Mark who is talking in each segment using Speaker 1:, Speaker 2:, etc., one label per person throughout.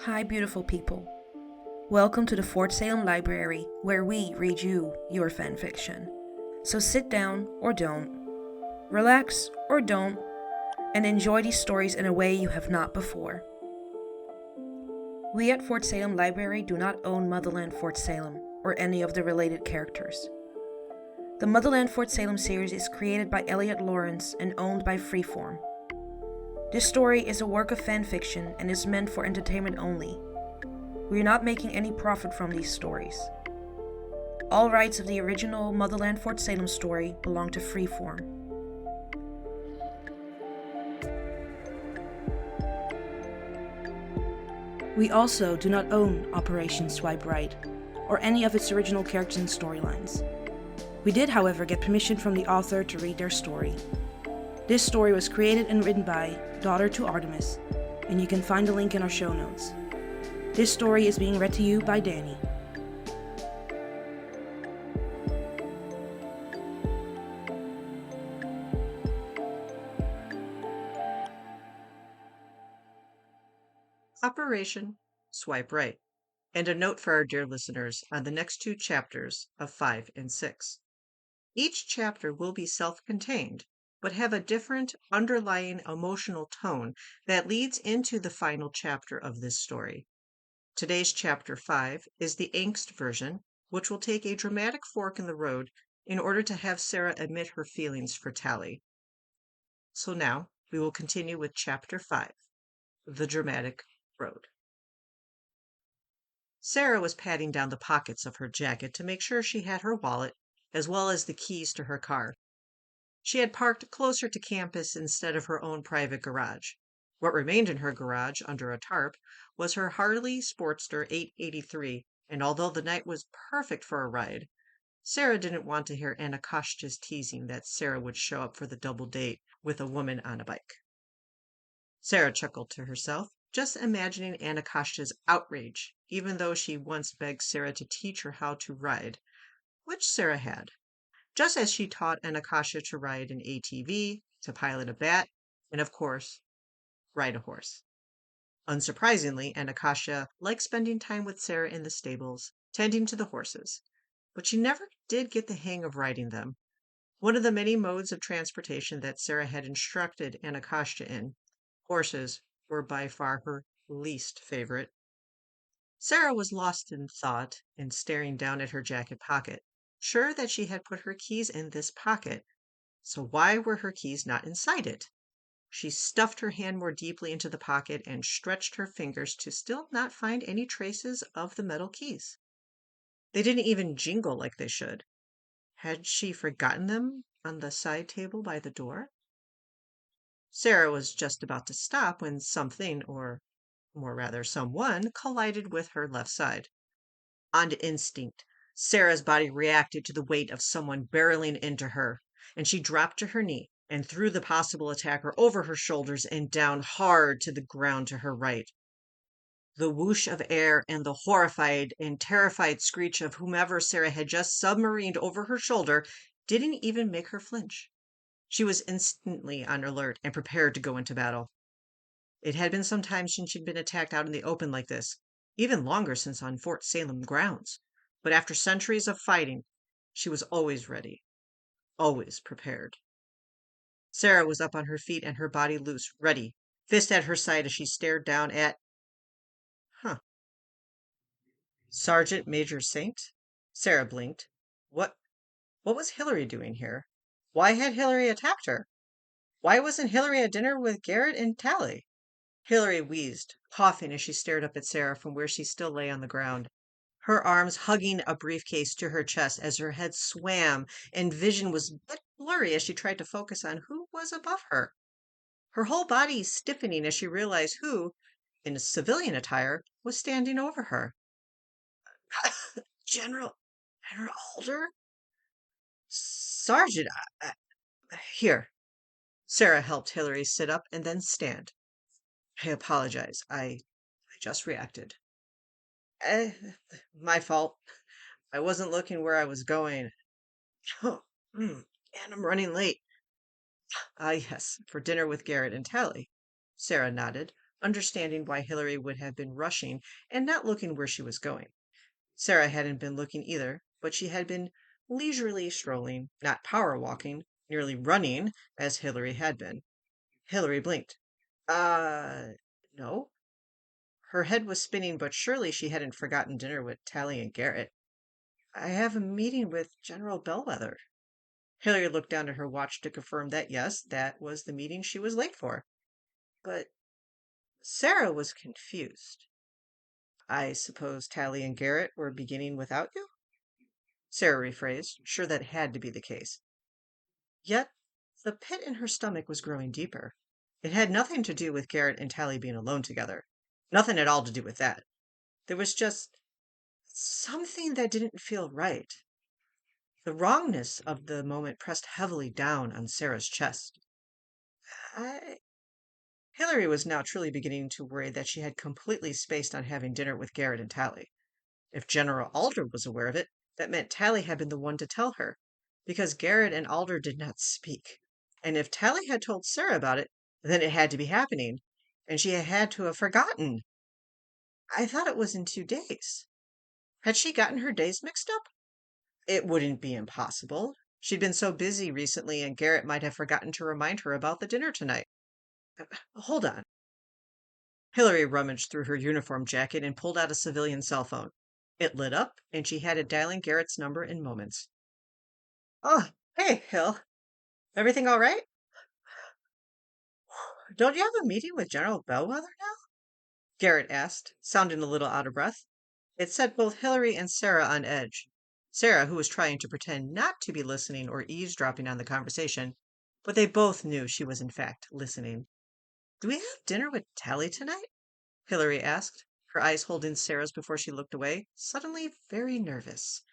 Speaker 1: Hi, beautiful people. Welcome to the Fort Salem Library, where we read you your fanfiction. So sit down or don't, relax or don't, and enjoy these stories in a way you have not before. We at Fort Salem Library do not own Motherland Fort Salem or any of the related characters. The Motherland Fort Salem series is created by Elliot Lawrence and owned by Freeform. This story is a work of fanfiction and is meant for entertainment only. We are not making any profit from these stories. All rights of the original Motherland Fort Salem story belong to Freeform. We also do not own Operation Swipe Right, or any of its original characters and storylines. We did, however, get permission from the author to read their story. This story was created and written by Daughter to Artemis, and you can find the link in our show notes. This story is being read to you by Dani.
Speaker 2: Operation Swipe Right, and a note for our dear listeners on the next two chapters of 5 and 6. Each chapter will be self-contained, but have a different underlying emotional tone that leads into the final chapter of this story. Today's chapter 5 is the angst version, which will take a dramatic fork in the road in order to have Sarah admit her feelings for Tally. So now we will continue with chapter 5, the dramatic road. Sarah was patting down the pockets of her jacket to make sure she had her wallet as well as the keys to her car. She had parked closer to campus instead of her own private garage. What remained in her garage under a tarp was her Harley Sportster 883, and although the night was perfect for a ride, Sarah didn't want to hear Anakashta's teasing that Sarah would show up for the double date with a woman on a bike. Sarah chuckled to herself, just imagining Anakashta's outrage, even though she once begged Sarah to teach her how to ride, which Sarah had, just as she taught Anakasha to ride an ATV, to pilot a bat, and of course, ride a horse. Unsurprisingly, Anakasha liked spending time with Sarah in the stables, tending to the horses, but she never did get the hang of riding them. One of the many modes of transportation that Sarah had instructed Anakasha in, horses were by far her least favorite. Sarah was lost in thought and staring down at her jacket pocket, sure that she had put her keys in this pocket. So why were her keys not inside it? She stuffed her hand more deeply into the pocket and stretched her fingers to still not find any traces of the metal keys. They didn't even jingle like they should. Had she forgotten them on the side table by the door? Sarah was just about to stop when something, or more rather someone, collided with her left side. On instinct, Sarah's body reacted to the weight of someone barreling into her, and she dropped to her knee and threw the possible attacker over her shoulders and down hard to the ground to her right. The whoosh of air and the horrified and terrified screech of whomever Sarah had just submarined over her shoulder didn't even make her flinch. She was instantly on alert and prepared to go into battle. It had been some time since she'd been attacked out in the open like this, even longer since on Fort Salem grounds. But after centuries of fighting, she was always ready, always prepared. Sarah was up on her feet and her body loose, ready, fist at her side as she stared down at, huh, Sergeant Major Saint? Sarah blinked. What what was Hillary doing here? Why had Hillary attacked her? Why wasn't Hillary at dinner with Garrett and Tally? Hillary wheezed, coughing as she stared up at Sarah from where she still lay on the ground, her arms hugging a briefcase to her chest as her head swam and vision was a bit blurry as she tried to focus on who was above her. Her whole body stiffening as she realized who, in civilian attire, was standing over her. General, General Alder? Sergeant, here. Sarah helped Hillary sit up and then stand. I apologize. I just reacted. Eh, my fault. I wasn't looking where I was going. Oh, and I'm running late. Ah, yes, for dinner with Garrett and Tally. Sarah nodded, understanding why Hillary would have been rushing and not looking where she was going. Sarah hadn't been looking either, but she had been leisurely strolling, not power walking, nearly running, as Hillary had been. Hillary blinked. Uh, no. Her head was spinning, but surely she hadn't forgotten dinner with Tally and Garrett. I have a meeting with General Bellwether. Hillary looked down at her watch to confirm that yes, that was the meeting she was late for. But Sarah was confused. I suppose Tally and Garrett were beginning without you? Sarah rephrased, sure that had to be the case. Yet the pit in her stomach was growing deeper. It had nothing to do with Garrett and Tally being alone together. Nothing at all to do with that. There was just something that didn't feel right. The wrongness of the moment pressed heavily down on Sarah's chest. I... Hillary was now truly beginning to worry that she had completely spaced on having dinner with Garrett and Tally. If General Alder was aware of it, that meant Tally had been the one to tell her, because Garrett and Alder did not speak. And if Tally had told Sarah about it, then it had to be happening, and she had to have forgotten. I thought it was in 2 days. Had she gotten her days mixed up? It wouldn't be impossible. She'd been so busy recently, and Garrett might have forgotten to remind her about the dinner tonight. Hold on. Hillary rummaged through her uniform jacket and pulled out a civilian cell phone. It lit up, and she had it dialing Garrett's number in moments. Oh, hey, Hill. Everything all right? Don't you have a meeting with General Bellwether now? Garrett asked, sounding a little out of breath. It set both Hillary and Sarah on edge. Sarah, who was trying to pretend not to be listening or eavesdropping on the conversation, but they both knew she was in fact listening. Do we have dinner with Tally tonight? Hillary asked, her eyes holding Sarah's before she looked away, suddenly very nervous.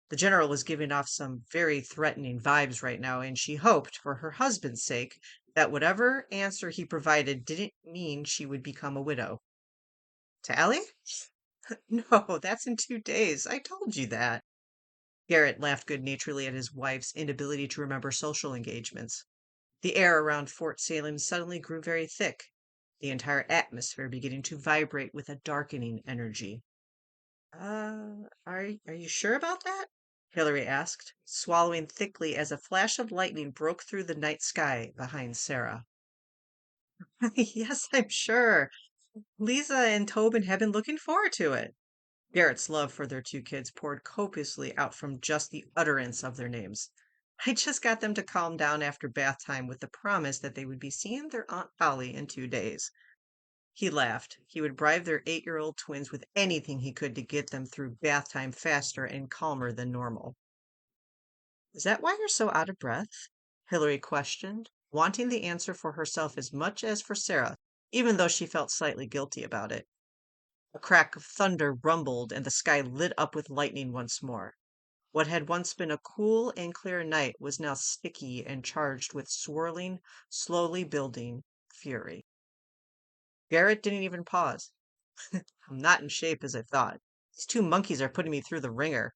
Speaker 2: The general was giving off some very threatening vibes right now, and she hoped, for her husband's sake, that whatever answer he provided didn't mean she would become a widow. Tally? No, that's in 2 days. I told you that. Garrett laughed good naturedly at his wife's inability to remember social engagements. The air around Fort Salem suddenly grew very thick, the entire atmosphere beginning to vibrate with a darkening energy. Are you sure about that? Hillary asked, swallowing thickly as a flash of lightning broke through the night sky behind Sarah. Yes, I'm sure. Lisa and Tobin have been looking forward to it. Garrett's love for their 2 kids poured copiously out from just the utterance of their names. I just got them to calm down after bath time with the promise that they would be seeing their Aunt Polly in 2 days. He laughed. He would bribe their 8-year-old twins with anything he could to get them through bath time faster and calmer than normal. Is that why you're so out of breath? Hillary questioned, wanting the answer for herself as much as for Sarah, even though she felt slightly guilty about it. A crack of thunder rumbled, and the sky lit up with lightning once more. What had once been a cool and clear night was now sticky and charged with swirling, slowly building fury. Garrett didn't even pause. I'm not in shape as I thought. These 2 monkeys are putting me through the ringer.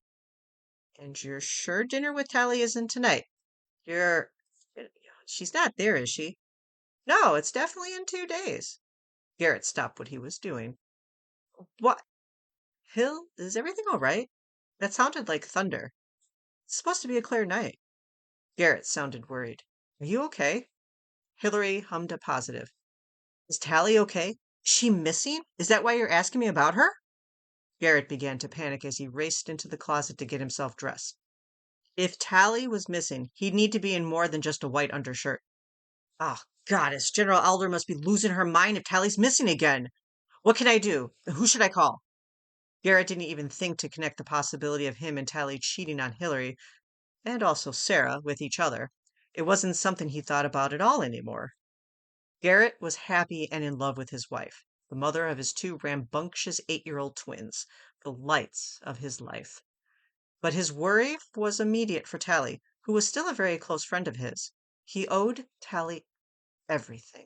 Speaker 2: And you're sure dinner with Tally isn't tonight? You're... She's not there, is she? No, it's definitely in 2 days. Garrett stopped what he was doing. What? Hill, is everything all right? That sounded like thunder. It's supposed to be a clear night. Garrett sounded worried. Are you okay? Hillary hummed a positive. Is Tally okay? Is she missing? Is that why you're asking me about her? Garrett began to panic as he raced into the closet to get himself dressed. If Tally was missing, he'd need to be in more than just a white undershirt. Oh, goddess, General Alder must be losing her mind if Tally's missing again. What can I do? Who should I call? Garrett didn't even think to connect the possibility of him and Tally cheating on Hillary, and also Sarah, with each other. It wasn't something he thought about at all anymore. Garrett was happy and in love with his wife, the mother of his 2 rambunctious 8-year-old twins, the lights of his life. But his worry was immediate for Tally, who was still a very close friend of his. He owed Tally everything.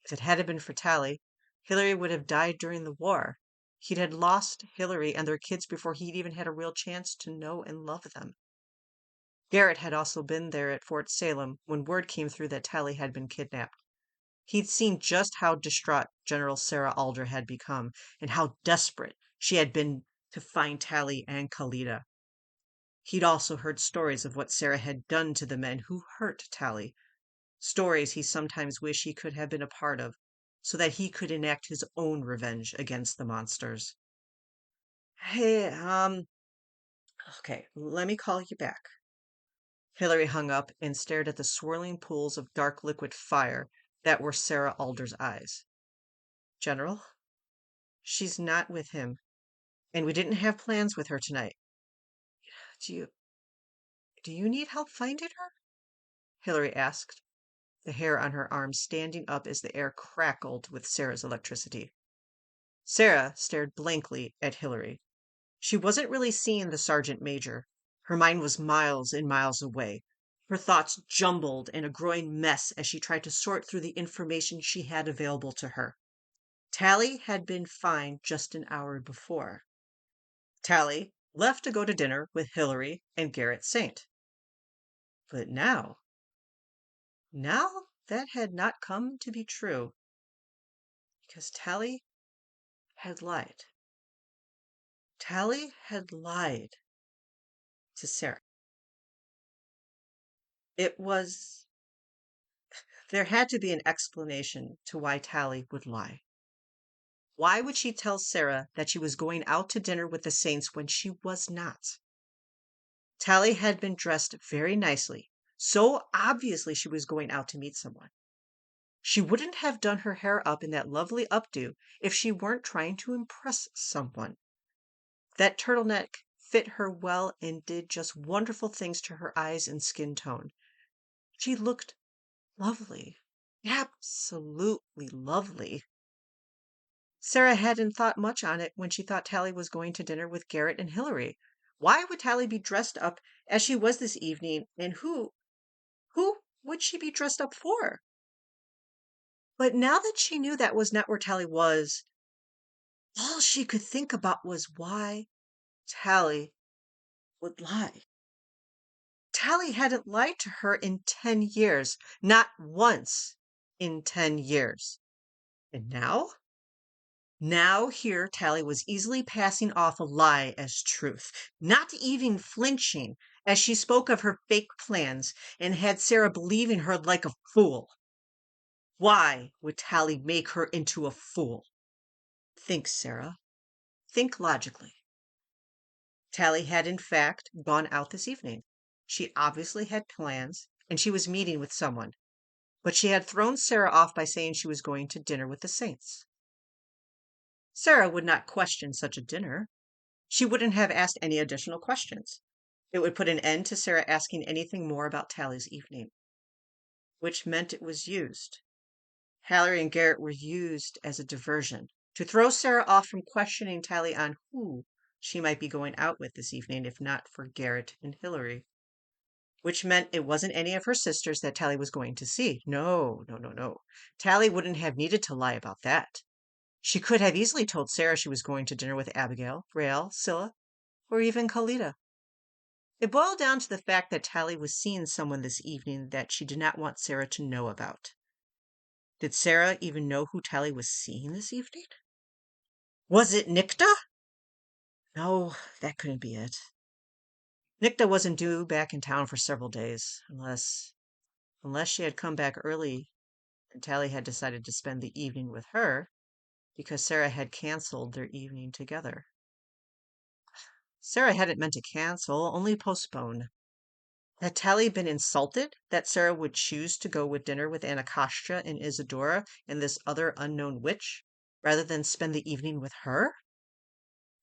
Speaker 2: If it hadn't been for Tally, Hillary would have died during the war. He'd had lost Hillary and their kids before he'd even had a real chance to know and love them. Garrett had also been there at Fort Salem when word came through that Tally had been kidnapped. He'd seen just how distraught General Sarah Alder had become and how desperate she had been to find Tally and Kalida. He'd also heard stories of what Sarah had done to the men who hurt Tally, stories he sometimes wished he could have been a part of, so that he could enact his own revenge against the monsters. Hey, okay, let me call you back. Hillary hung up and stared at the swirling pools of dark liquid fire that were Sarah Alder's eyes. General, she's not with him, and we didn't have plans with her tonight. Do you do you need help finding her? Hillary asked, the hair on her arms standing up as the air crackled with Sarah's electricity. Sarah stared blankly at Hillary. She wasn't really seeing the sergeant major. Her mind was miles and miles away. Her thoughts jumbled in a growing mess as she tried to sort through the information she had available to her. Tally had been fine just an hour before. Tally left to go to dinner with Hillary and Garrett Saint. But now that had not come to be true, because Tally had lied. Tally had lied to Sarah. It was There had to be an explanation to why Tally would lie. Why would she tell Sarah that she was going out to dinner with the Saints when she was not? Tally had been dressed very nicely, so obviously she was going out to meet someone. She wouldn't have done her hair up in that lovely updo if she weren't trying to impress someone. That turtleneck fit her well and did just wonderful things to her eyes and skin tone. She looked lovely, absolutely lovely. Sarah hadn't thought much on it when she thought Tally was going to dinner with Garrett and Hillary. Why would Tally be dressed up as she was this evening, and who would she be dressed up for? But now that she knew that was not where Tally was, all she could think about was why Tally would lie. Tally hadn't lied to her in 10 years, not once in 10 years. And now? Now here Tally was easily passing off a lie as truth, not even flinching as she spoke of her fake plans and had Sarah believing her like a fool. Why would Tally make her into a fool? Think, Sarah. Think logically. Tally had, in fact, gone out this evening. She obviously had plans, and she was meeting with someone. But she had thrown Sarah off by saying she was going to dinner with the Saints. Sarah would not question such a dinner. She wouldn't have asked any additional questions. It would put an end to Sarah asking anything more about Tally's evening, which meant it was used. Hallery and Garrett were used as a diversion to throw Sarah off from questioning Tally on who she might be going out with this evening, if not for Garrett and Hillary, which meant it wasn't any of her sisters that Tally was going to see. No, no, no, no. Tally wouldn't have needed to lie about that. She could have easily told Sarah she was going to dinner with Abigail, Rael, Scylla, or even Kalida. It boiled down to the fact that Tally was seeing someone this evening that she did not want Sarah to know about. Did Sarah even know who Tally was seeing this evening? Was it Nikta? No, that couldn't be it. Nikta wasn't due back in town for several days, unless she had come back early and Tally had decided to spend the evening with her because Sarah had canceled their evening together. Sarah hadn't meant to cancel, only postpone. Had Tally been insulted that Sarah would choose to go with dinner with Anacostia and Isadora and this other unknown witch, rather than spend the evening with her?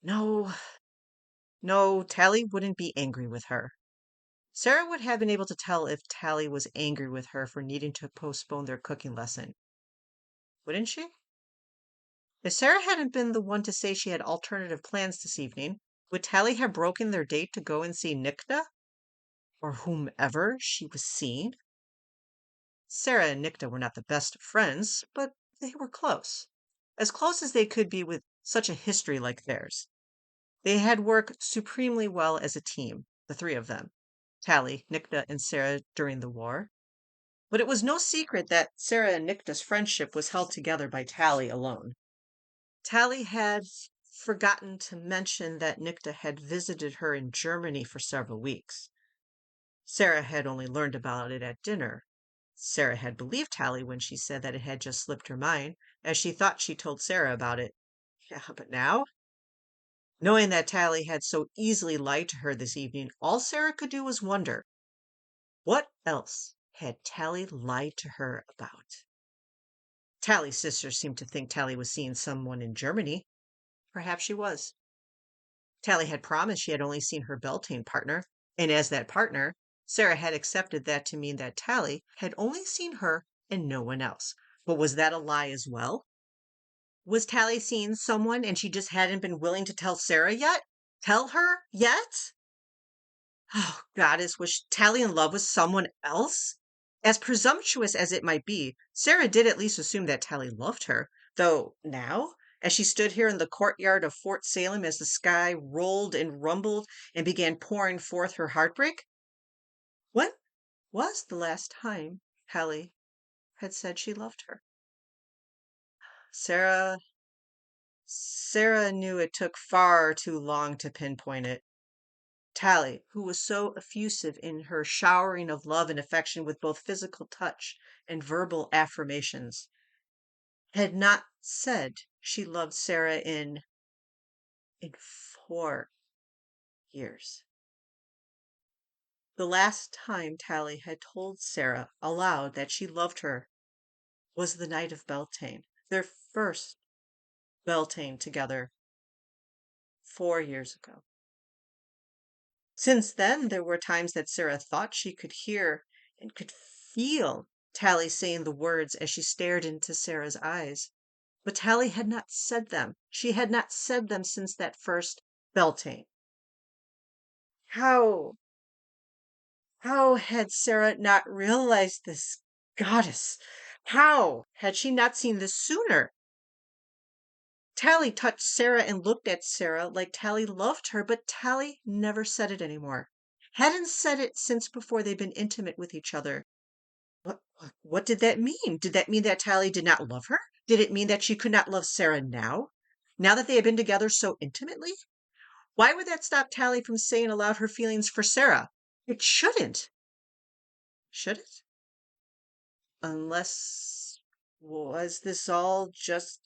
Speaker 2: No, no, Tally wouldn't be angry with her. Sarah would have been able to tell if Tally was angry with her for needing to postpone their cooking lesson. Wouldn't she? If Sarah hadn't been the one to say she had alternative plans this evening, would Tally have broken their date to go and see Nikta? Or whomever she was seeing? Sarah and Nikta were not the best of friends, but they were close. As close as they could be with such a history like theirs. They had worked supremely well as a team, the three of them, Tally, Nikta, and Sarah, during the war. But it was no secret that Sarah and Nicta's friendship was held together by Tally alone. Tally had forgotten to mention that Nicta had visited her in Germany for several weeks. Sarah had only learned about it at dinner. Sarah had believed Tally when she said that it had just slipped her mind, as she thought she told Sarah about it. Yeah, but now, knowing that Tally had so easily lied to her this evening, all Sarah could do was wonder, what else had Tally lied to her about? Tally's sister seemed to think Tally was seeing someone in Germany. Perhaps she was. Tally had promised she had only seen her Beltane partner, and as that partner, Sarah had accepted that to mean that Tally had only seen her and no one else. But was that a lie as well? Was Tally seeing someone and she just hadn't been willing to tell Sarah yet? Tell her yet? Oh, goddess, was Tally in love with someone else? As presumptuous as it might be, Sarah did at least assume that Tally loved her, though now, as she stood here in the courtyard of Fort Salem as the sky rolled and rumbled and began pouring forth her heartbreak, when was the last time Tally had said she loved her? Sarah Sarah knew it took far too long to pinpoint it. Tally, who was so effusive in her showering of love and affection with both physical touch and verbal affirmations, had not said she loved Sarah in 4 years. The last time Tally had told Sarah aloud that she loved her was the night of Beltane, their first Beltane together 4 years ago. Since then, there were times that Sarah thought she could hear and could feel Tally saying the words as she stared into Sarah's eyes. But Tally had not said them. She had not said them since that first Beltane. How how had Sarah not realized this? Goddess, how had she not seen this sooner? Tally touched Sarah and looked at Sarah like Tally loved her, but Tally never said it anymore. Hadn't said it since before they'd been intimate with each other. What did that mean? Did that mean that Tally did not love her? Did it mean that she could not love Sarah now? Now that they had been together so intimately? Why would that stop Tally from saying aloud her feelings for Sarah? It shouldn't. Should it? Unless, was this all just,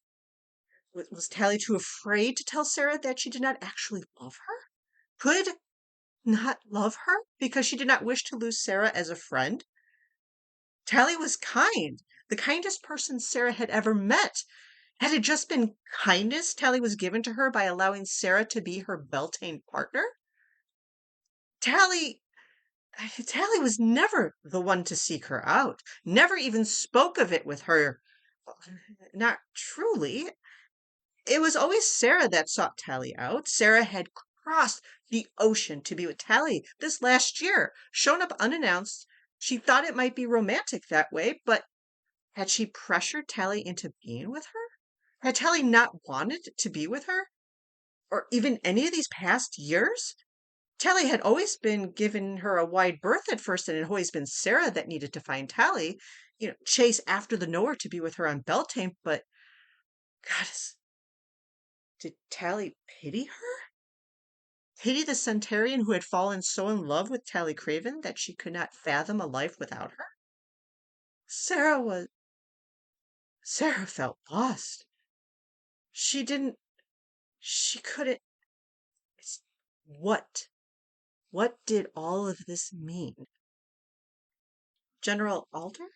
Speaker 2: was Tally too afraid to tell Sarah that she did not actually love her? Could not love her because she did not wish to lose Sarah as a friend? Tally was kind, the kindest person Sarah had ever met. Had it just been kindness Tally was given to her by allowing Sarah to be her Beltane partner? Tally Tally was never the one to seek her out, never even spoke of it with her. Not truly. It was always Sarah that sought Tally out. Sarah had crossed the ocean to be with Tally this last year, shown up unannounced. She thought it might be romantic that way, but had she pressured Tally into being with her? Had Tally not wanted to be with her? Or even any of these past years? Tally had always been given her a wide berth at first, and it had always been Sarah that needed to find Tally, chase after the knower to be with her on Beltane, but goddess, did Tally pity her? Pity the Centurion who had fallen so in love with Tally Craven that she could not fathom a life without her? Sarah was Sarah felt lost. She didn't she couldn't it's- what? What did all of this mean? General Alder?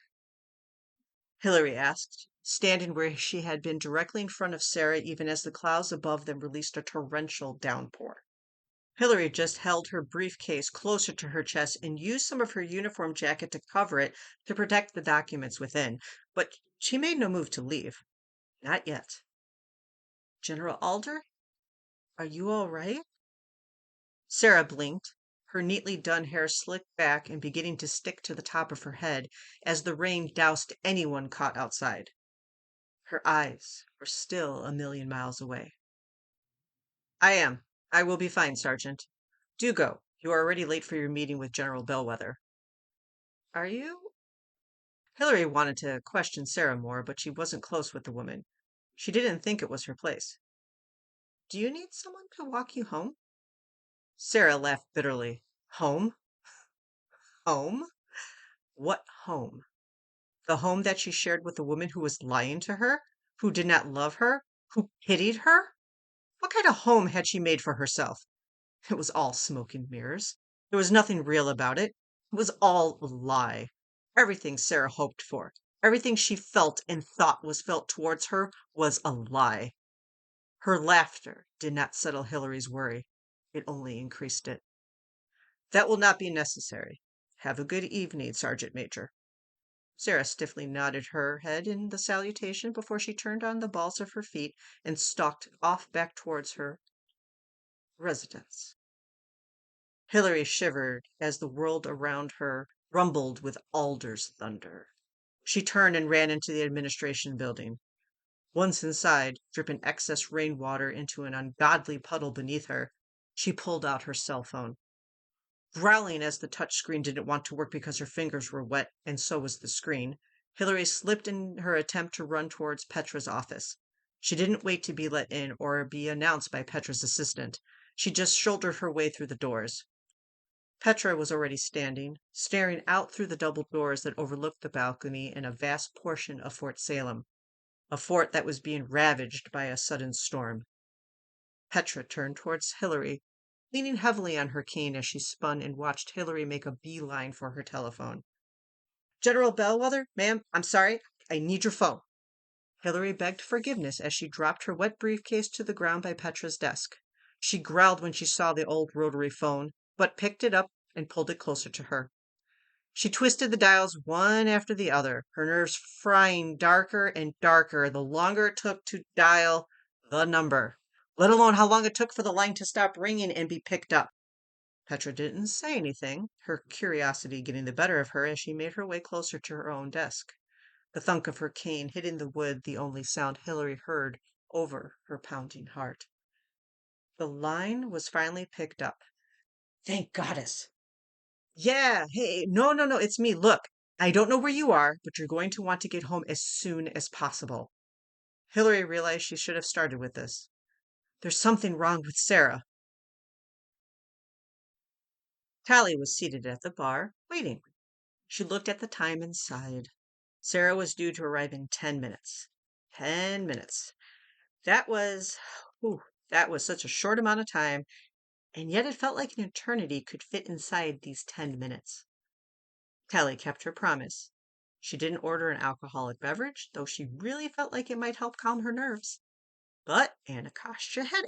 Speaker 2: Hilary asked, standing where she had been directly in front of Sarah even as the clouds above them released a torrential downpour. Hilary just held her briefcase closer to her chest and used some of her uniform jacket to cover it to protect the documents within, but she made no move to leave. Not yet. General Alder, are you all right? Sarah blinked, her neatly done hair slicked back and beginning to stick to the top of her head as the rain doused anyone caught outside. Her eyes were still a million miles away. I am. I will be fine, Sergeant. Do go. You are already late for your meeting with General Bellwether. Are you? Hillary wanted to question Sarah more, but she wasn't close with the woman. She didn't think it was her place. Do you need someone to walk you home? Sarah laughed bitterly. Home? Home? What home? The home that she shared with the woman who was lying to her, who did not love her, who pitied her? What kind of home had she made for herself? It was all smoke and mirrors. There was nothing real about it. It was all a lie. Everything Sarah hoped for, everything she felt and thought was felt towards her was a lie. Her laughter did not settle Hillary's worry. It only increased it. That will not be necessary. Have a good evening, Sergeant Major. Sarah stiffly nodded her head in the salutation before she turned on the balls of her feet and stalked off back towards her residence. Hilary shivered as the world around her rumbled with Alder's thunder. She turned and ran into the administration building. Once inside, dripping excess rainwater into an ungodly puddle beneath her, she pulled out her cell phone. Growling as the touch screen didn't want to work because her fingers were wet, and so was the screen, Hilary slipped in her attempt to run towards Petra's office. She didn't wait to be let in or be announced by Petra's assistant. She just shouldered her way through the doors. Petra was already standing, staring out through the double doors that overlooked the balcony and a vast portion of Fort Salem, a fort that was being ravaged by a sudden storm. Petra turned towards Hilary, leaning heavily on her cane as she spun and watched Hilary make a beeline for her telephone. General Bellwether, ma'am, I'm sorry. I need your phone. Hilary begged forgiveness as she dropped her wet briefcase to the ground by Petra's desk. She growled when she saw the old rotary phone, but picked it up and pulled it closer to her. She twisted the dials one after the other, her nerves frying darker and darker the longer it took to dial the number, let alone how long it took for the line to stop ringing and be picked up. Petra didn't say anything, her curiosity getting the better of her as she made her way closer to her own desk. The thunk of her cane hitting the wood, the only sound Hilary heard over her pounding heart. The line was finally picked up. Thank goddess. Yeah, hey, no, it's me. Look, I don't know where you are, but you're going to want to get home as soon as possible. Hilary realized she should have started with this. There's something wrong with Sarah. Tally was seated at the bar, waiting. She looked at the time and sighed. Sarah was due to arrive in 10 minutes. 10 minutes. That was, whew, that was such a short amount of time, and yet it felt like an eternity could fit inside these 10 minutes. Tally kept her promise. She didn't order an alcoholic beverage, though she really felt like it might help calm her nerves. But Anacostia had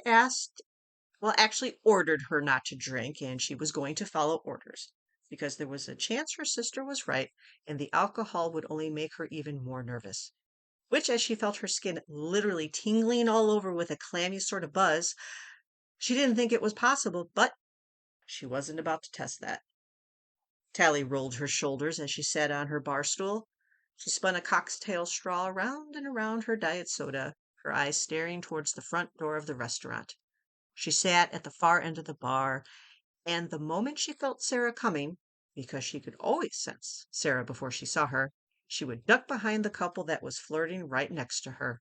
Speaker 2: actually ordered her not to drink, and she was going to follow orders, because there was a chance her sister was right, and the alcohol would only make her even more nervous. Which, as she felt her skin literally tingling all over with a clammy sort of buzz, she didn't think it was possible, but she wasn't about to test that. Tally rolled her shoulders as she sat on her bar stool. She spun a cocktail straw around and around her diet soda, her eyes staring towards the front door of the restaurant. She sat at the far end of the bar, and the moment she felt Sarah coming, because she could always sense Sarah before she saw her, she would duck behind the couple that was flirting right next to her.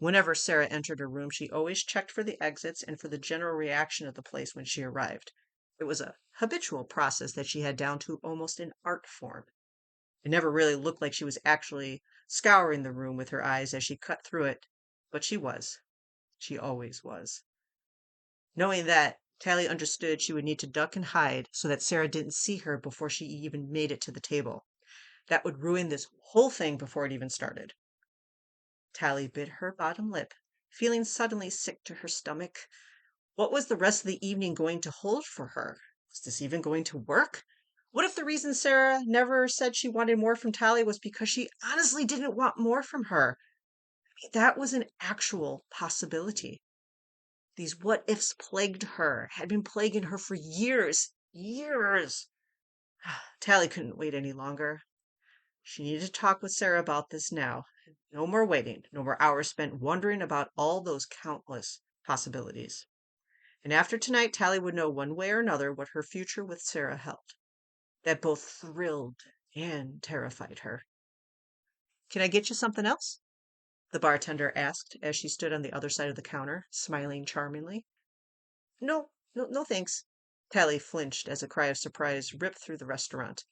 Speaker 2: Whenever Sarah entered a room, she always checked for the exits and for the general reaction of the place when she arrived. It was a habitual process that she had down to almost an art form. It never really looked like she was actually scouring the room with her eyes as she cut through it, but she was. She always was. Knowing that, Tally understood she would need to duck and hide so that Sarah didn't see her before she even made it to the table. That would ruin this whole thing before it even started. Tally bit her bottom lip, feeling suddenly sick to her stomach. What was the rest of the evening going to hold for her? Was this even going to work? What if the reason Sarah never said she wanted more from Tally was because she honestly didn't want more from her? That was an actual possibility. These what ifs plagued her, had been plaguing her for years. Years. Tally couldn't wait any longer. She needed to talk with Sarah about this now. No more waiting, no more hours spent wondering about all those countless possibilities. And after tonight, Tally would know one way or another what her future with Sarah held. That both thrilled and terrified her. Can I get you something else? The bartender asked as she stood on the other side of the counter, smiling charmingly. No, no, no, thanks. Tally flinched as a cry of surprise ripped through the restaurant.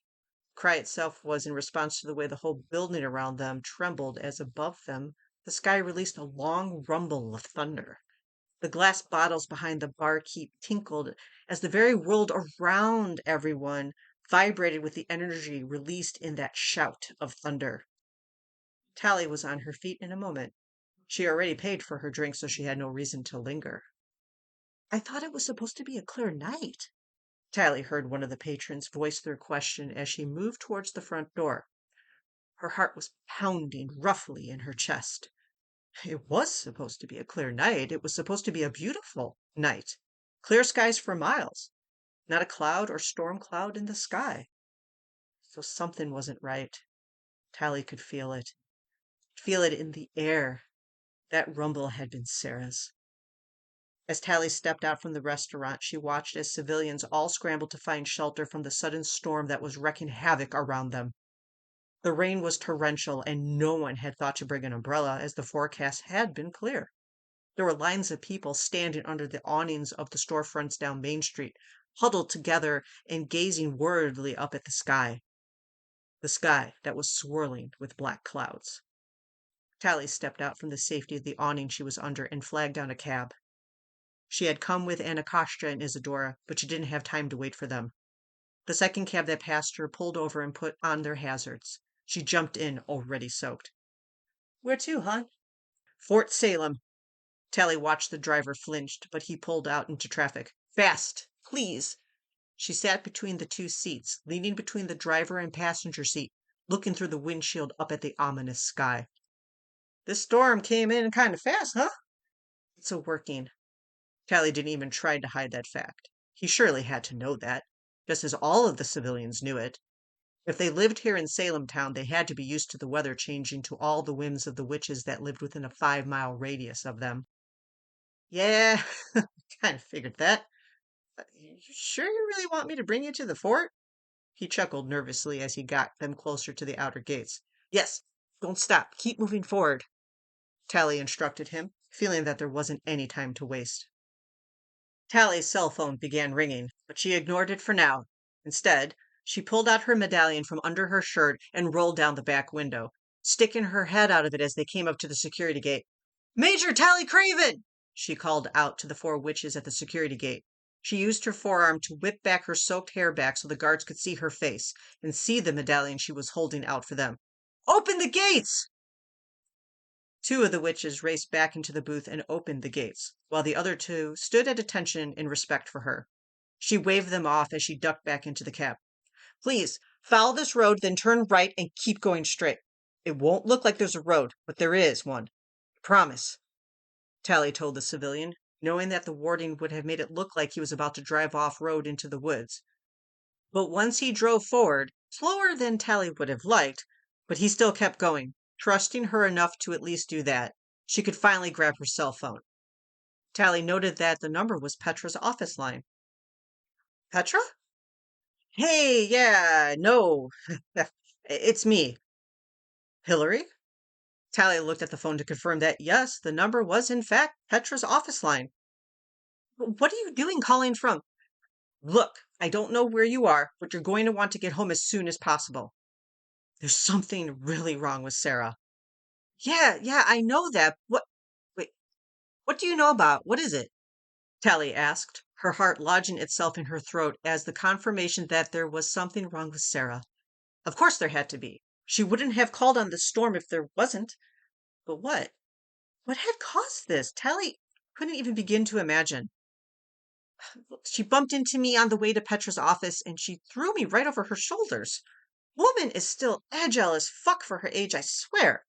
Speaker 2: The cry itself was in response to the way the whole building around them trembled as above them the sky released a long rumble of thunder. The glass bottles behind the barkeep tinkled as the very world around everyone vibrated with the energy released in that shout of thunder. Tally was on her feet in a moment. She already paid for her drink, so she had no reason to linger. I thought it was supposed to be a clear night. Tally heard one of the patrons voice their question as she moved towards the front door. Her heart was pounding roughly in her chest. It was supposed to be a clear night. It was supposed to be a beautiful night. Clear skies for miles. Not a cloud or storm cloud in the sky. So something wasn't right. Tally could feel it. Feel it in the air. That rumble had been Sarah's. As Tally stepped out from the restaurant, she watched as civilians all scrambled to find shelter from the sudden storm that was wreaking havoc around them. The rain was torrential, and no one had thought to bring an umbrella, as the forecast had been clear. There were lines of people standing under the awnings of the storefronts down Main Street, huddled together and gazing worriedly up at the sky that was swirling with black clouds. Tally stepped out from the safety of the awning she was under and flagged down a cab. She had come with Anacostia and Isadora, but she didn't have time to wait for them. The second cab that passed her pulled over and put on their hazards. She jumped in, already soaked. Where to, hon? Fort Salem. Tally watched the driver flinched, but he pulled out into traffic. Fast, please. She sat between the two seats, leaning between the driver and passenger seat, looking through the windshield up at the ominous sky. This storm came in kind of fast, huh? It's a working. Tally didn't even try to hide that fact. He surely had to know that, just as all of the civilians knew it. If they lived here in Salem town, they had to be used to the weather changing to all the whims of the witches that lived within a 5-mile radius of them. Yeah, kind of figured that. You sure you really want me to bring you to the fort? He chuckled nervously as he got them closer to the outer gates. Yes, don't stop. Keep moving forward, Tally instructed him, feeling that there wasn't any time to waste. Tally's cell phone began ringing, but she ignored it for now. Instead, she pulled out her medallion from under her shirt and rolled down the back window, sticking her head out of it as they came up to the security gate. Major Tally Craven! She called out to the 4 witches at the security gate. She used her forearm to whip back her soaked hair back so the guards could see her face and see the medallion she was holding out for them. Open the gates! 2 of the witches raced back into the booth and opened the gates, while the other 2 stood at attention in respect for her. She waved them off as she ducked back into the cab. Please, follow this road, then turn right and keep going straight. It won't look like there's a road, but there is one. I promise, Tally told the civilian, knowing that the warding would have made it look like he was about to drive off-road into the woods. But once he drove forward, slower than Tally would have liked, but he still kept going, trusting her enough to at least do that. She could finally grab her cell phone. Tally noted that the number was Petra's office line. Petra? Hey, yeah, no, it's me. Hillary? Tally looked at the phone to confirm that, yes, the number was in fact Petra's office line. What are you doing calling from? Look, I don't know where you are, but you're going to want to get home as soon as possible. There's something really wrong with Sarah. Yeah, I know that. Wait, what do you know about? What is it? Tally asked, her heart lodging itself in her throat as the confirmation that there was something wrong with Sarah. Of course there had to be. She wouldn't have called on the storm if there wasn't. But what? What had caused this? Tally couldn't even begin to imagine. She bumped into me on the way to Petra's office and she threw me right over her shoulders. Woman is still agile as fuck for her age, I swear.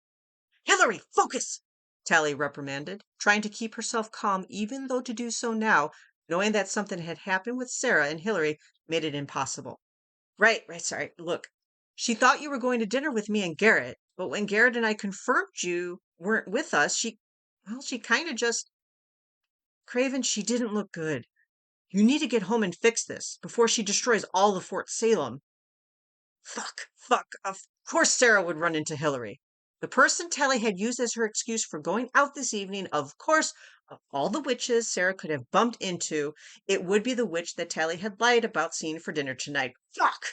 Speaker 2: Hillary, focus! Tally reprimanded, trying to keep herself calm even though to do so now, knowing that something had happened with Sarah and Hillary, made it impossible. Right, sorry. Look, she thought you were going to dinner with me and Garrett, but when Garrett and I confirmed you weren't with us, she kind of just... Craven, she didn't look good. You need to get home and fix this before she destroys all of Fort Salem. Fuck. Of course Sarah would run into Hillary. The person Tally had used as her excuse for going out this evening, of course, of all the witches Sarah could have bumped into, it would be the witch that Tally had lied about seeing for dinner tonight. Fuck!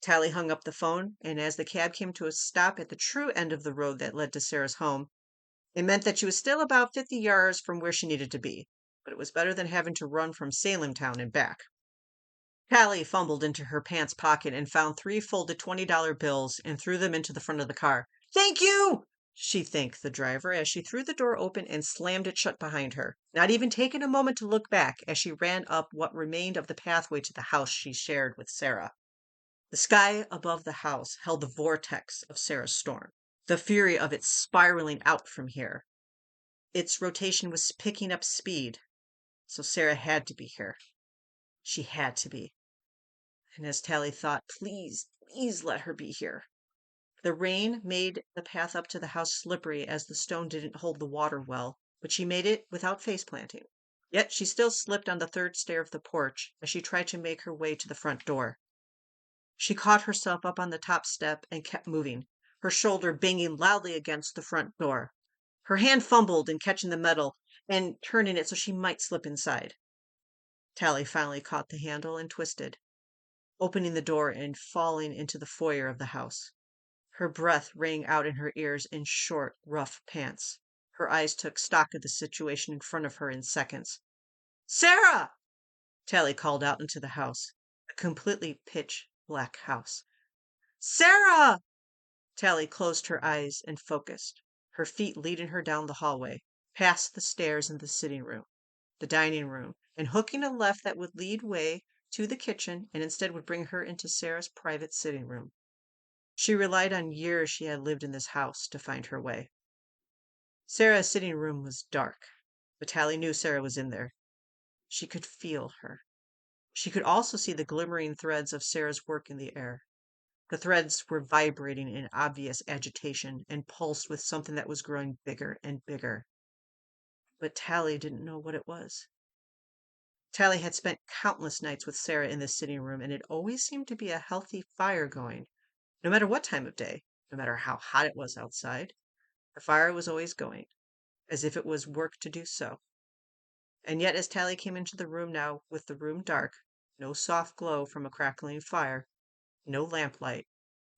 Speaker 2: Tally hung up the phone, and as the cab came to a stop at the true end of the road that led to Sarah's home, it meant that she was still about 50 yards from where she needed to be, but it was better than having to run from Salem town and back. Tally fumbled into her pants pocket and found 3 folded $20 bills and threw them into the front of the car. Thank you! She thanked the driver as she threw the door open and slammed it shut behind her, not even taking a moment to look back as she ran up what remained of the pathway to the house she shared with Sarah. The sky above the house held the vortex of Sarah's storm, the fury of it spiraling out from here. Its rotation was picking up speed, so Sarah had to be here. She had to be. And as Tally thought, please, please let her be here. The rain made the path up to the house slippery as the stone didn't hold the water well, but she made it without face planting. Yet she still slipped on the 3rd stair of the porch as she tried to make her way to the front door. She caught herself up on the top step and kept moving, her shoulder banging loudly against the front door. Her hand fumbled in catching the metal and turning it so she might slip inside. Tally finally caught the handle and twisted, opening the door and falling into the foyer of the house. Her breath rang out in her ears in short, rough pants. Her eyes took stock of the situation in front of her in seconds. Sarah! Tally called out into the house, a completely pitch black house. Sarah! Tally closed her eyes and focused, her feet leading her down the hallway, past the stairs in the sitting room, the dining room, and hooking a left that would lead way to the kitchen and instead would bring her into Sarah's private sitting room. She relied on years she had lived in this house to find her way. Sarah's sitting room was dark, but Tally knew Sarah was in there. She could feel her. She could also see the glimmering threads of Sarah's work in the air. The threads were vibrating in obvious agitation and pulsed with something that was growing bigger and bigger. But Tally didn't know what it was. Tally had spent countless nights with Sarah in this sitting room, and it always seemed to be a healthy fire going, no matter what time of day, no matter how hot it was outside. The fire was always going, as if it was work to do so. And yet, as Tally came into the room now, with the room dark, no soft glow from a crackling fire, no lamplight,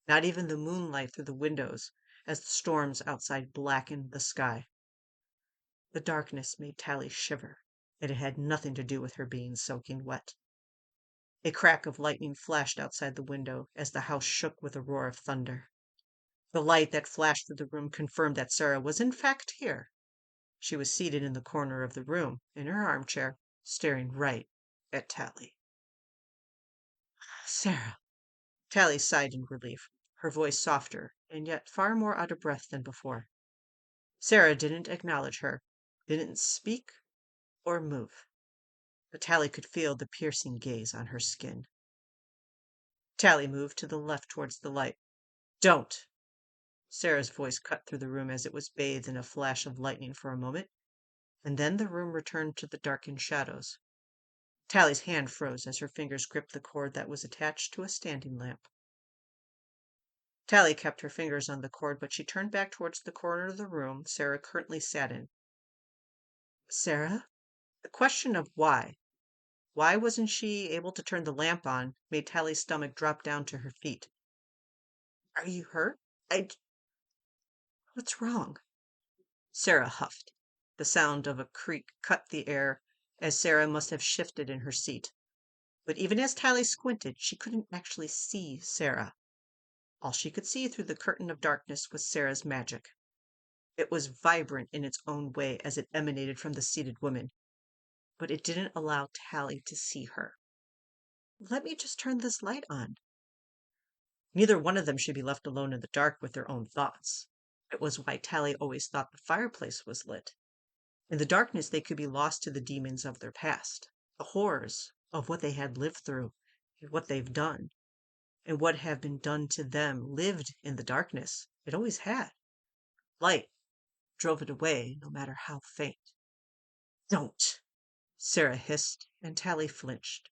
Speaker 2: not even the moonlight through the windows, as the storms outside blackened the sky. The darkness made Tally shiver, and it had nothing to do with her being soaking wet. A crack of lightning flashed outside the window as the house shook with a roar of thunder. The light that flashed through the room confirmed that Sarah was in fact here. She was seated in the corner of the room, in her armchair, staring right at Tally. Sarah! Tally sighed in relief, her voice softer and yet far more out of breath than before. Sarah didn't acknowledge her, didn't speak or move, but Tally could feel the piercing gaze on her skin. Tally moved to the left towards the light. Don't! Sarah's voice cut through the room as it was bathed in a flash of lightning for a moment, and then the room returned to the darkened shadows. Tally's hand froze as her fingers gripped the cord that was attached to a standing lamp. Tally kept her fingers on the cord, but she turned back towards the corner of the room Sarah currently sat in. Sarah? The question of why wasn't she able to turn the lamp on, made Tally's stomach drop down to her feet. Are you hurt? What's wrong? Sarah huffed. The sound of a creak cut the air, as Sarah must have shifted in her seat. But even as Tally squinted, she couldn't actually see Sarah. All she could see through the curtain of darkness was Sarah's magic. It was vibrant in its own way as it emanated from the seated woman, but it didn't allow Tally to see her. Let me just turn this light on. Neither one of them should be left alone in the dark with their own thoughts. It was why Tally always thought the fireplace was lit. In the darkness, they could be lost to the demons of their past, the horrors of what they had lived through, and what they've done, and what have been done to them lived in the darkness. It always had. Light drove it away, no matter how faint. Don't! Sarah hissed, and Tally flinched,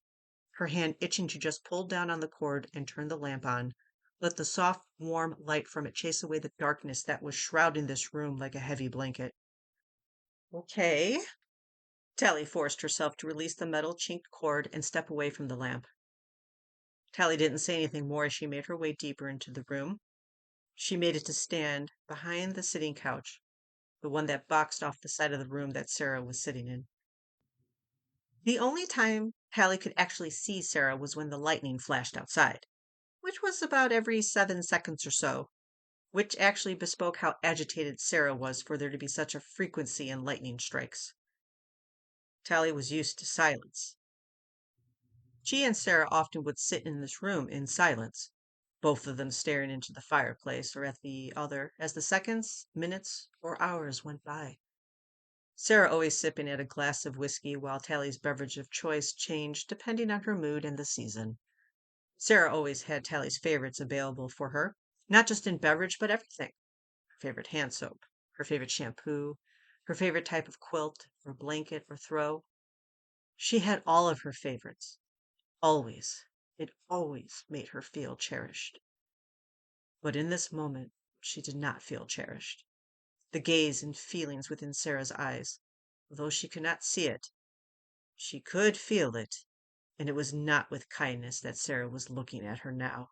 Speaker 2: her hand itching to just pull down on the cord and turn the lamp on, Let the soft, warm light from it chase away the darkness that was shrouding this room like a heavy blanket. Okay. Tally forced herself to release the metal chinked cord and step away from the lamp. Tally didn't say anything more as she made her way deeper into the room. She made it to stand behind the sitting couch, the one that boxed off the side of the room that Sarah was sitting in. The only time Tally could actually see Sarah was when the lightning flashed outside, which was about every 7 seconds or so, which actually bespoke how agitated Sarah was for there to be such a frequency in lightning strikes. Tally was used to silence. She and Sarah often would sit in this room in silence, both of them staring into the fireplace or at the other as the seconds, minutes, or hours went by. Sarah always sipping at a glass of whiskey while Tally's beverage of choice changed depending on her mood and the season. Sarah always had Tally's favorites available for her, not just in beverage, but everything. Her favorite hand soap, her favorite shampoo, her favorite type of quilt or blanket or throw. She had all of her favorites. Always. It always made her feel cherished. But in this moment, she did not feel cherished. The gaze and feelings within Sarah's eyes, though she could not see it, she could feel it, and it was not with kindness that Sarah was looking at her now.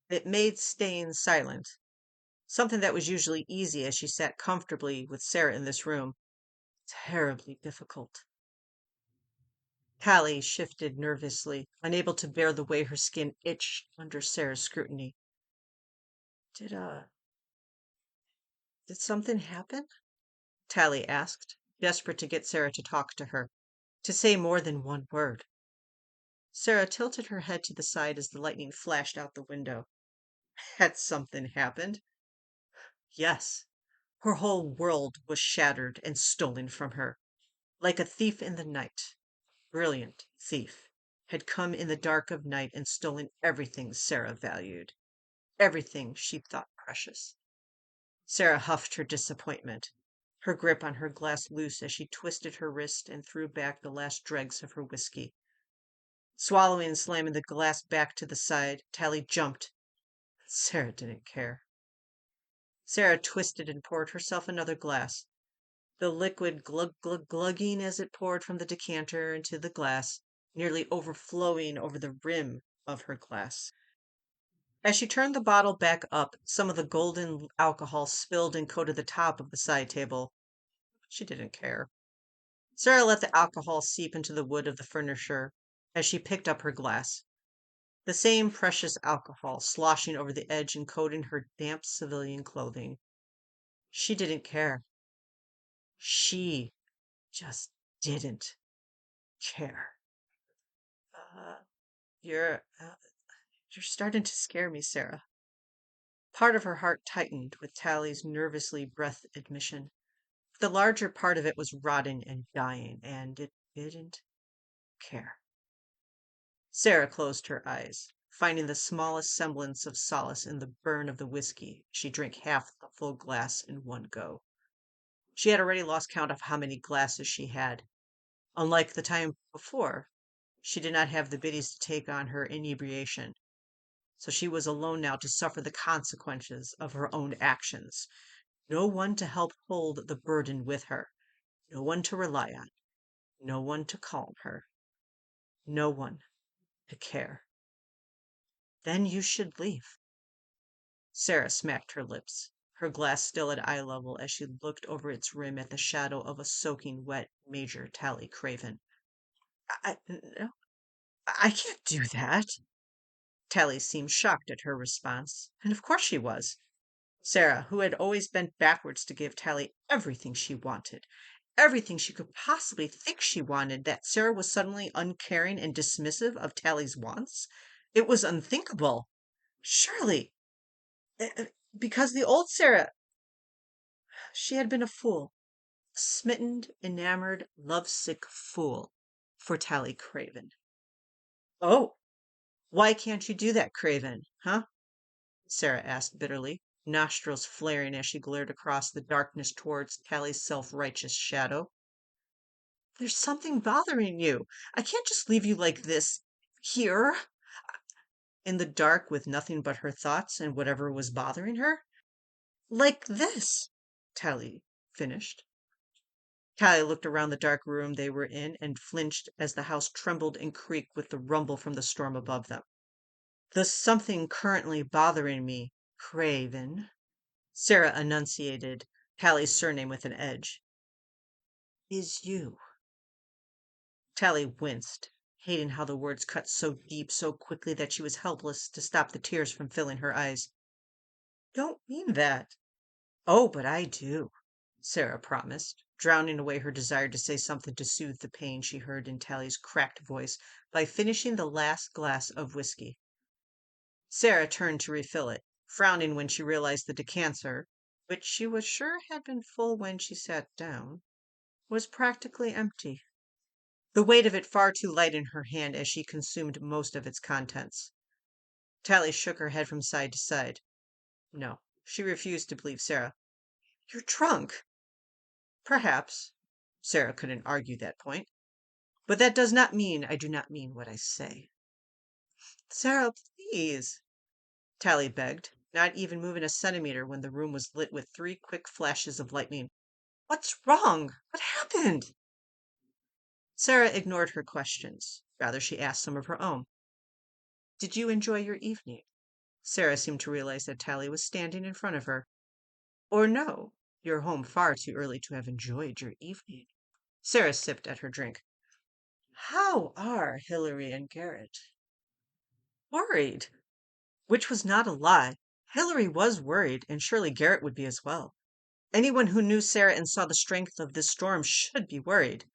Speaker 2: It made staying silent, something that was usually easy as she sat comfortably with Sarah in this room, terribly difficult. Tally shifted nervously, unable to bear the way her skin itched under Sarah's scrutiny. Did, uh, did something happen? Tally asked, desperate to get Sarah to talk to her, to say more than one word. Sarah tilted her head to the side as the lightning flashed out the window. Had something happened? Yes. Her whole world was shattered and stolen from her. Like a thief in the night, brilliant thief, had come in the dark of night and stolen everything Sarah valued, everything she thought precious. Sarah huffed her disappointment, her grip on her glass loose as she twisted her wrist and threw back the last dregs of her whiskey. Swallowing and slamming the glass back to the side, Tally jumped. Sarah didn't care. Sarah twisted and poured herself another glass, the liquid glugging as it poured from the decanter into the glass, nearly overflowing over the rim of her glass. As she turned the bottle back up, some of the golden alcohol spilled and coated the top of the side table. She didn't care. Sarah let the alcohol seep into the wood of the furniture as she picked up her glass. The same precious alcohol sloshing over the edge and coating her damp civilian clothing. She didn't care. She just didn't care. Uh, you're, uh, you're starting to scare me, Sarah. Part of her heart tightened with Tally's nervously breath admission. The larger part of it was rotting and dying, and it didn't care. Sarah closed her eyes, finding the smallest semblance of solace in the burn of the whiskey. She drank half the full glass in one go. She had already lost count of how many glasses she had. Unlike the time before, she did not have the biddies to take on her inebriation, so she was alone now to suffer the consequences of her own actions. No one to help hold the burden with her, no one to rely on, no one to calm her, no one to care. Then you should leave. Sarah smacked her lips, her glass still at eye level as she looked over its rim at the shadow of a soaking wet Major Tally Craven. No, I can't do that. Tally seemed shocked at her response, and of course she was. Sarah, who had always bent backwards to give Tally everything she wanted, everything she could possibly think she wanted, that Sarah was suddenly uncaring and dismissive of Tally's wants? It was unthinkable. Surely, because the old Sarah, she had been a fool, a smitten, enamored, lovesick fool for Tally Craven. Oh, why can't you do that, Craven, huh? Sarah asked bitterly, nostrils flaring as she glared across the darkness towards Tally's self-righteous shadow. There's something bothering you. I can't just leave you like this here. in the dark with nothing but her thoughts and whatever was bothering her. Like this, Tally finished. Tally looked around the dark room they were in and flinched as the house trembled and creaked with the rumble from the storm above them. The something currently bothering me, Craven. Sarah enunciated Tally's surname with an edge. Is you. Tally winced, hating how the words cut so deep so quickly that she was helpless to stop the tears from filling her eyes. Don't mean that. Oh, but I do, Sarah promised, drowning away her desire to say something to soothe the pain she heard in Tally's cracked voice by finishing the last glass of whiskey. Sarah turned to refill it, frowning when she realized the decanter, which she was sure had been full when she sat down, was practically empty, the weight of it far too light in her hand as she consumed most of its contents. Tally shook her head from side to side. No, she refused to believe Sarah. You're drunk. Perhaps. Sarah couldn't argue that point. But that does not mean I do not mean what I say. Sarah, please, Tally begged, not even moving a centimeter when the room was lit with 3 quick flashes of lightning. What's wrong? What happened? Sarah ignored her questions. Rather, she asked some of her own. Did you enjoy your evening? Sarah seemed to realize that Tally was standing in front of her. Or no, you're home far too early to have enjoyed your evening. Sarah sipped at her drink. How are Hilary and Garrett? Worried. Which was not a lie. Hilary was worried, and surely Garrett would be as well. Anyone who knew Sarah and saw the strength of this storm should be worried.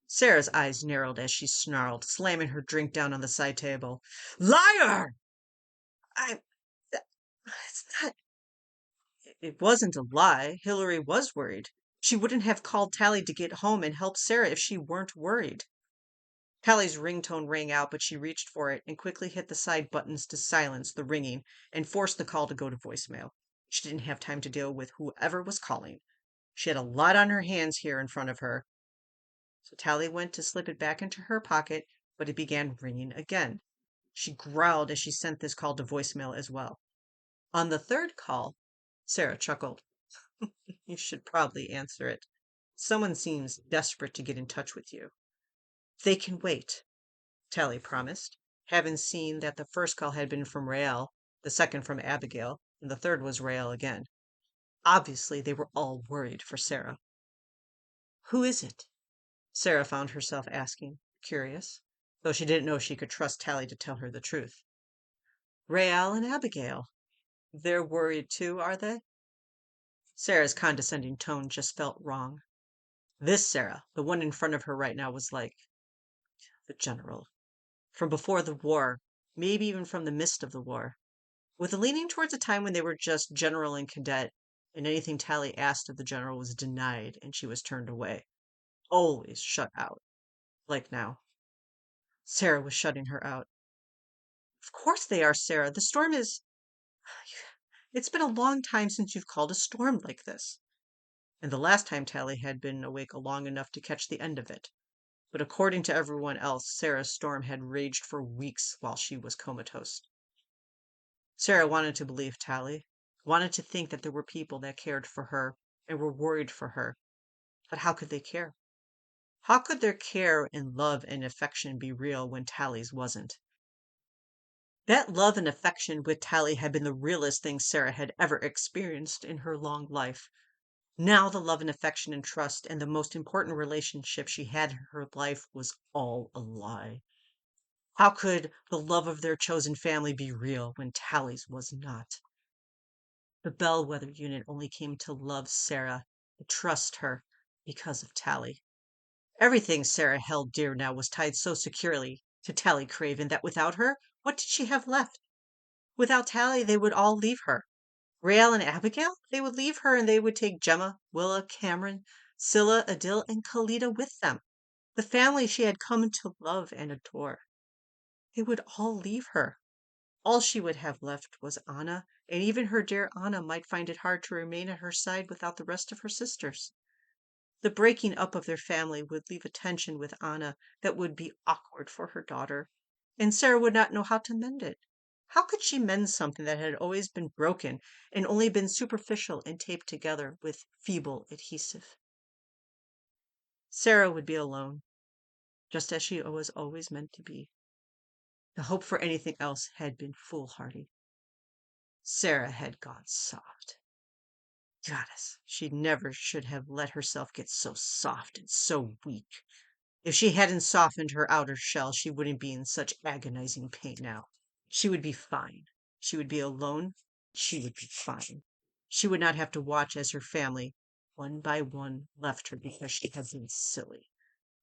Speaker 2: Sarah's eyes narrowed as she snarled, slamming her drink down on the side table. Liar! It's not. It wasn't a lie. Hilary was worried. She wouldn't have called Tally to get home and help Sarah if she weren't worried. Tally's ringtone rang out, but she reached for it and quickly hit the side buttons to silence the ringing and force the call to go to voicemail. She didn't have time to deal with whoever was calling. She had a lot on her hands here in front of her. So Tally went to slip it back into her pocket, but it began ringing again. She growled as she sent this call to voicemail as well. On the third call, Sarah chuckled. You should probably answer it. Someone seems desperate to get in touch with you. They can wait, Tally promised, having seen that the first call had been from Rael, the second from Abigail, and the third was Rael again. Obviously, they were all worried for Sarah. Who is it? Sarah found herself asking, curious, though she didn't know she could trust Tally to tell her the truth. Rael and Abigail. They're worried too, are they? Sarah's condescending tone just felt wrong. This Sarah, the one in front of her right now, was like the general. From before the war, maybe even from the midst of the war, with a leaning towards a time when they were just general and cadet, and anything Tally asked of the general was denied and she was turned away. Always shut out. Like now. Sarah was shutting her out. Of course they are, Sarah. The storm is. It's been a long time since you've called a storm like this. And the last time Tally had been awake long enough to catch the end of it. But according to everyone else, Sarah's storm had raged for weeks while she was comatose. Sarah wanted to believe Tally, wanted to think that there were people that cared for her and were worried for her. But how could they care? How could their care and love and affection be real when Tally's wasn't? That love and affection with Tally had been the realest thing Sarah had ever experienced in her long life. Now the love and affection and trust and the most important relationship she had in her life was all a lie. How could the love of their chosen family be real when Tally's was not? The Bellwether unit only came to love Sarah, to trust her, because of Tally. Everything Sarah held dear now was tied so securely to Tally Craven that without her, what did she have left? Without Tally, they would all leave her. Rael and Abigail, they would leave her and they would take Gemma, Willa, Cameron, Scylla, Adil, and Kalida with them. The family she had come to love and adore. They would all leave her. All she would have left was Anna, and even her dear Anna might find it hard to remain at her side without the rest of her sisters. The breaking up of their family would leave a tension with Anna that would be awkward for her daughter. and Sarah would not know how to mend it. How could she mend something that had always been broken and only been superficial and taped together with feeble adhesive? Sarah would be alone, just as she was always meant to be. The hope for anything else had been foolhardy. Sarah had gone soft. Goddess, she never should have let herself get so soft and so weak. If she hadn't softened her outer shell, she wouldn't be in such agonizing pain now. She would be fine. She would be alone. She would be fine. She would not have to watch as her family, one by one, left her because she had been silly.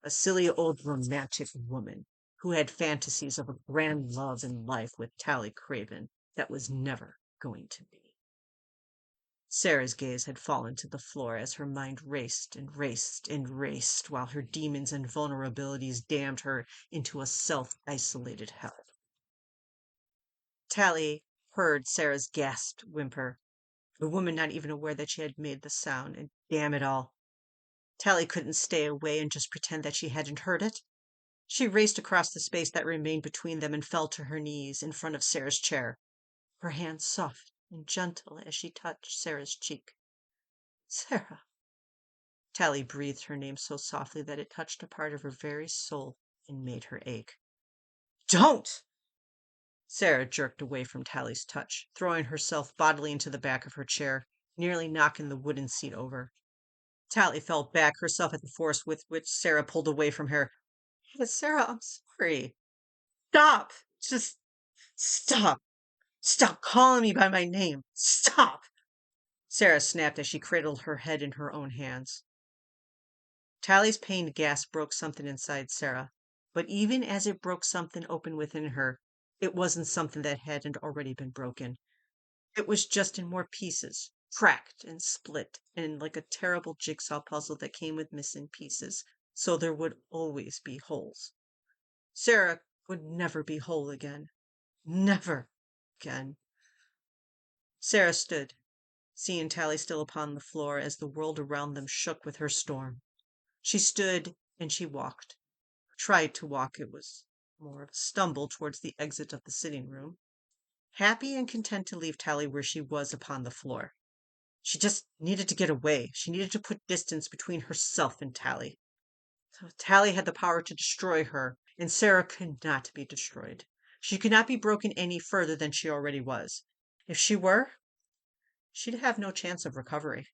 Speaker 2: A silly old romantic woman who had fantasies of a grand love in life with Tally Craven that was never going to be. Sarah's gaze had fallen to the floor as her mind raced and raced and raced while her demons and vulnerabilities damned her into a self-isolated hell. Tally heard Sarah's gasped whimper, the woman not even aware that she had made the sound, and damn it all, Tally couldn't stay away and just pretend that she hadn't heard it. She raced across the space that remained between them and fell to her knees in front of Sarah's chair, her hand soft and gentle as she touched Sarah's cheek. Sarah. Tally breathed her name so softly that it touched a part of her very soul and made her ache. Don't! Sarah jerked away from Tally's touch, throwing herself bodily into the back of her chair, nearly knocking the wooden seat over. Tally fell back, herself at the force with which Sarah pulled away from her. But Sarah, I'm sorry. Stop! Just stop! Stop calling me by my name! Stop! Sarah snapped as she cradled her head in her own hands. Tally's pained gasp broke something inside Sarah, but even as it broke something open within her, it wasn't something that hadn't already been broken. It was just in more pieces, cracked and split, and like a terrible jigsaw puzzle that came with missing pieces, so there would always be holes. Sarah would never be whole again. Never again. Sarah stood, seeing Tally still upon the floor as the world around them shook with her storm. She stood and she walked. Tried to walk. It was more of a stumble towards the exit of the sitting room, happy and content to leave Tally where she was upon the floor. She just needed to get away. She needed to put distance between herself and Tally. So Tally had the power to destroy her, and Sarah could not be destroyed. She could not be broken any further than she already was. If she were, she'd have no chance of recovery.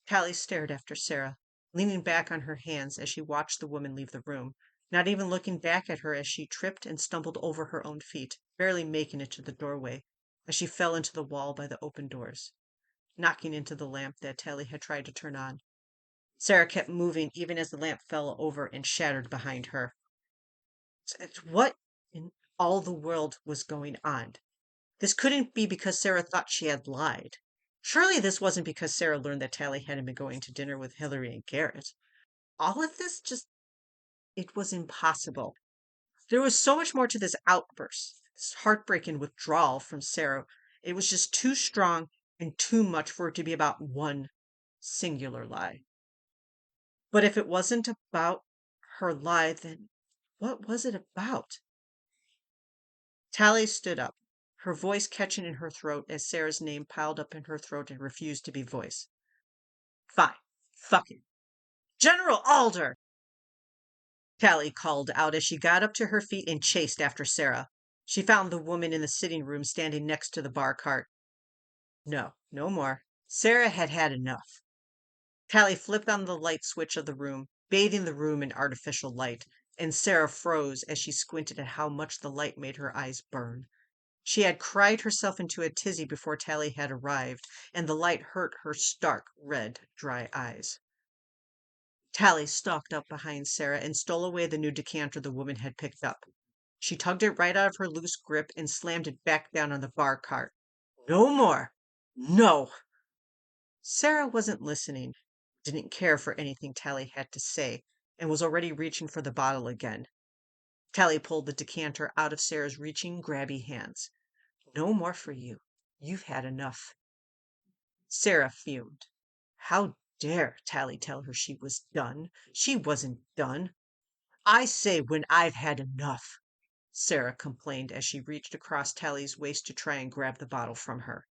Speaker 2: Tally stared after Sarah, leaning back on her hands as she watched the woman leave the room, not even looking back at her as she tripped and stumbled over her own feet, barely making it to the doorway, as she fell into the wall by the open doors, knocking into the lamp that Tally had tried to turn on. Sarah kept moving even as the lamp fell over and shattered behind her. What in all the world was going on? This couldn't be because Sarah thought she had lied. Surely this wasn't because Sarah learned that Tally hadn't been going to dinner with Hillary and Garrett. All of this just, it was impossible. There was so much more to this outburst, this heartbreaking withdrawal from Sarah. It was just too strong and too much for it to be about one singular lie. But if it wasn't about her lie, then what was it about? Tally stood up, her voice catching in her throat as Sarah's name piled up in her throat and refused to be voiced. Fine. Fuck it. General Alder! Tally called out as she got up to her feet and chased after Sarah. She found the woman in the sitting room standing next to the bar cart. No, no more. Sarah had had enough. Tally flipped on the light switch of the room, bathing the room in artificial light, and Sarah froze as she squinted at how much the light made her eyes burn. She had cried herself into a tizzy before Tally had arrived, and the light hurt her stark, red, dry eyes. Tally stalked up behind Sarah and stole away the new decanter the woman had picked up. She tugged it right out of her loose grip and slammed it back down on the bar cart. No more! No! Sarah wasn't listening, didn't care for anything Tally had to say, and was already reaching for the bottle again. Tally pulled the decanter out of Sarah's reaching, grabby hands. No more for you. You've had enough. Sarah fumed. How dare Tally tell her she was done? She wasn't done. I say when I've had enough. Sarah complained as she reached across Tally's waist to try and grab the bottle from her.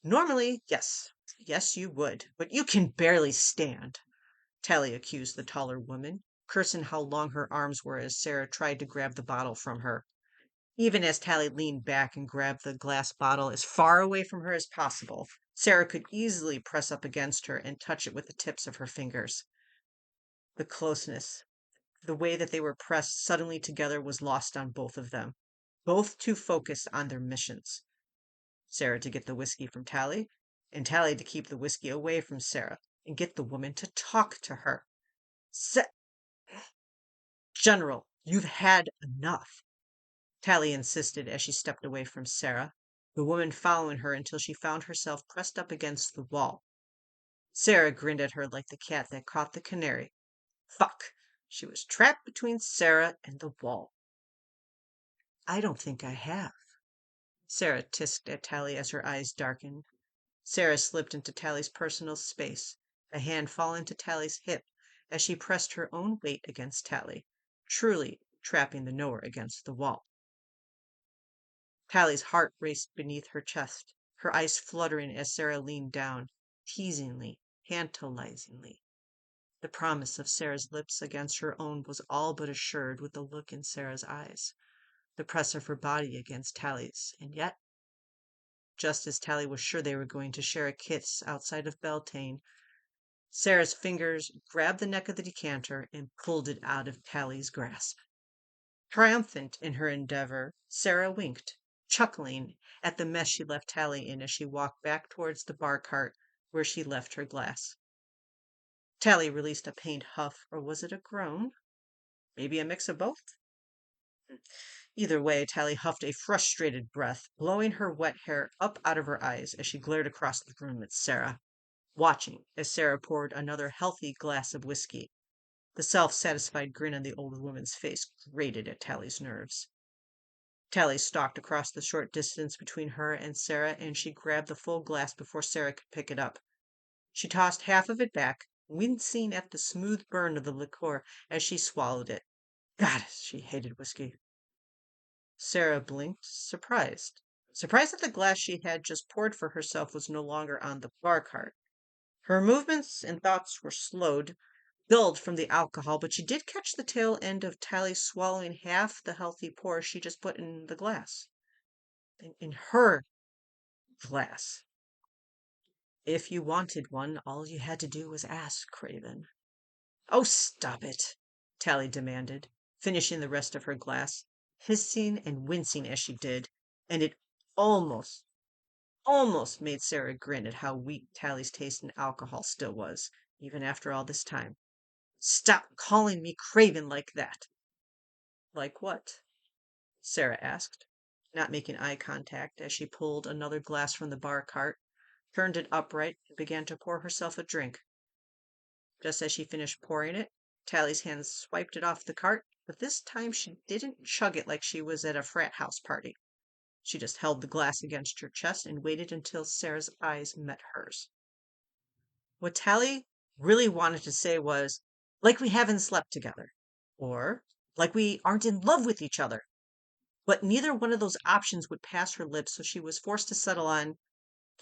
Speaker 2: Normally, yes. Yes, you would. But you can barely stand, Tally accused the taller woman, cursing how long her arms were as Sarah tried to grab the bottle from her. Even as Tally leaned back and grabbed the glass bottle as far away from her as possible, Sarah could easily press up against her and touch it with the tips of her fingers. The closeness, the way that they were pressed suddenly together was lost on both of them, both too focused on their missions. Sarah to get the whiskey from Tally, and Tally to keep the whiskey away from Sarah and get the woman to talk to her. General, you've had enough, Tally insisted as she stepped away from Sarah, the woman following her until she found herself pressed up against the wall. Sarah grinned at her like the cat that caught the canary. Fuck! She was trapped between Sarah and the wall. I don't think I have. Sarah tisked at Tally as her eyes darkened. Sarah slipped into Tally's personal space, a hand falling to Tally's hip as she pressed her own weight against Tally, truly trapping the knower against the wall. Tally's heart raced beneath her chest, her eyes fluttering as Sarah leaned down, teasingly, tantalizingly. The promise of Sarah's lips against her own was all but assured with the look in Sarah's eyes, the press of her body against Tally's, and yet, just as Tally was sure they were going to share a kiss outside of Beltane, Sarah's fingers grabbed the neck of the decanter and pulled it out of Tally's grasp. Triumphant in her endeavor, Sarah winked, chuckling at the mess she left Tally in as she walked back towards the bar cart where she left her glass. Tally released a pained huff, or was it a groan? Maybe a mix of both? Either way, Tally huffed a frustrated breath, blowing her wet hair up out of her eyes as she glared across the room at Sarah, watching as Sarah poured another healthy glass of whiskey. The self-satisfied grin on the old woman's face grated at Tally's nerves. Tally stalked across the short distance between her and Sarah, and she grabbed the full glass before Sarah could pick it up. She tossed half of it back, wincing at the smooth burn of the liqueur as she swallowed it. God, she hated whiskey. Sarah blinked, surprised. Surprised that the glass she had just poured for herself was no longer on the bar cart. Her movements and thoughts were slowed, dulled from the alcohol, but she did catch the tail end of Tally swallowing half the healthy pour she just put in the glass. In her glass. If you wanted one, all you had to do was ask, Craven. Oh, stop it, Tally demanded, finishing the rest of her glass, hissing and wincing as she did, and it almost, almost made Sarah grin at how weak Tally's taste in alcohol still was, even after all this time. Stop calling me Craven like that. Like what? Sarah asked, not making eye contact as she pulled another glass from the bar cart, turned it upright, and began to pour herself a drink. Just as she finished pouring it, Tally's hand swiped it off the cart, but this time she didn't chug it like she was at a frat house party. She just held the glass against her chest and waited until Sarah's eyes met hers. What Tally really wanted to say was, like we haven't slept together, or like we aren't in love with each other. But neither one of those options would pass her lips, so she was forced to settle on,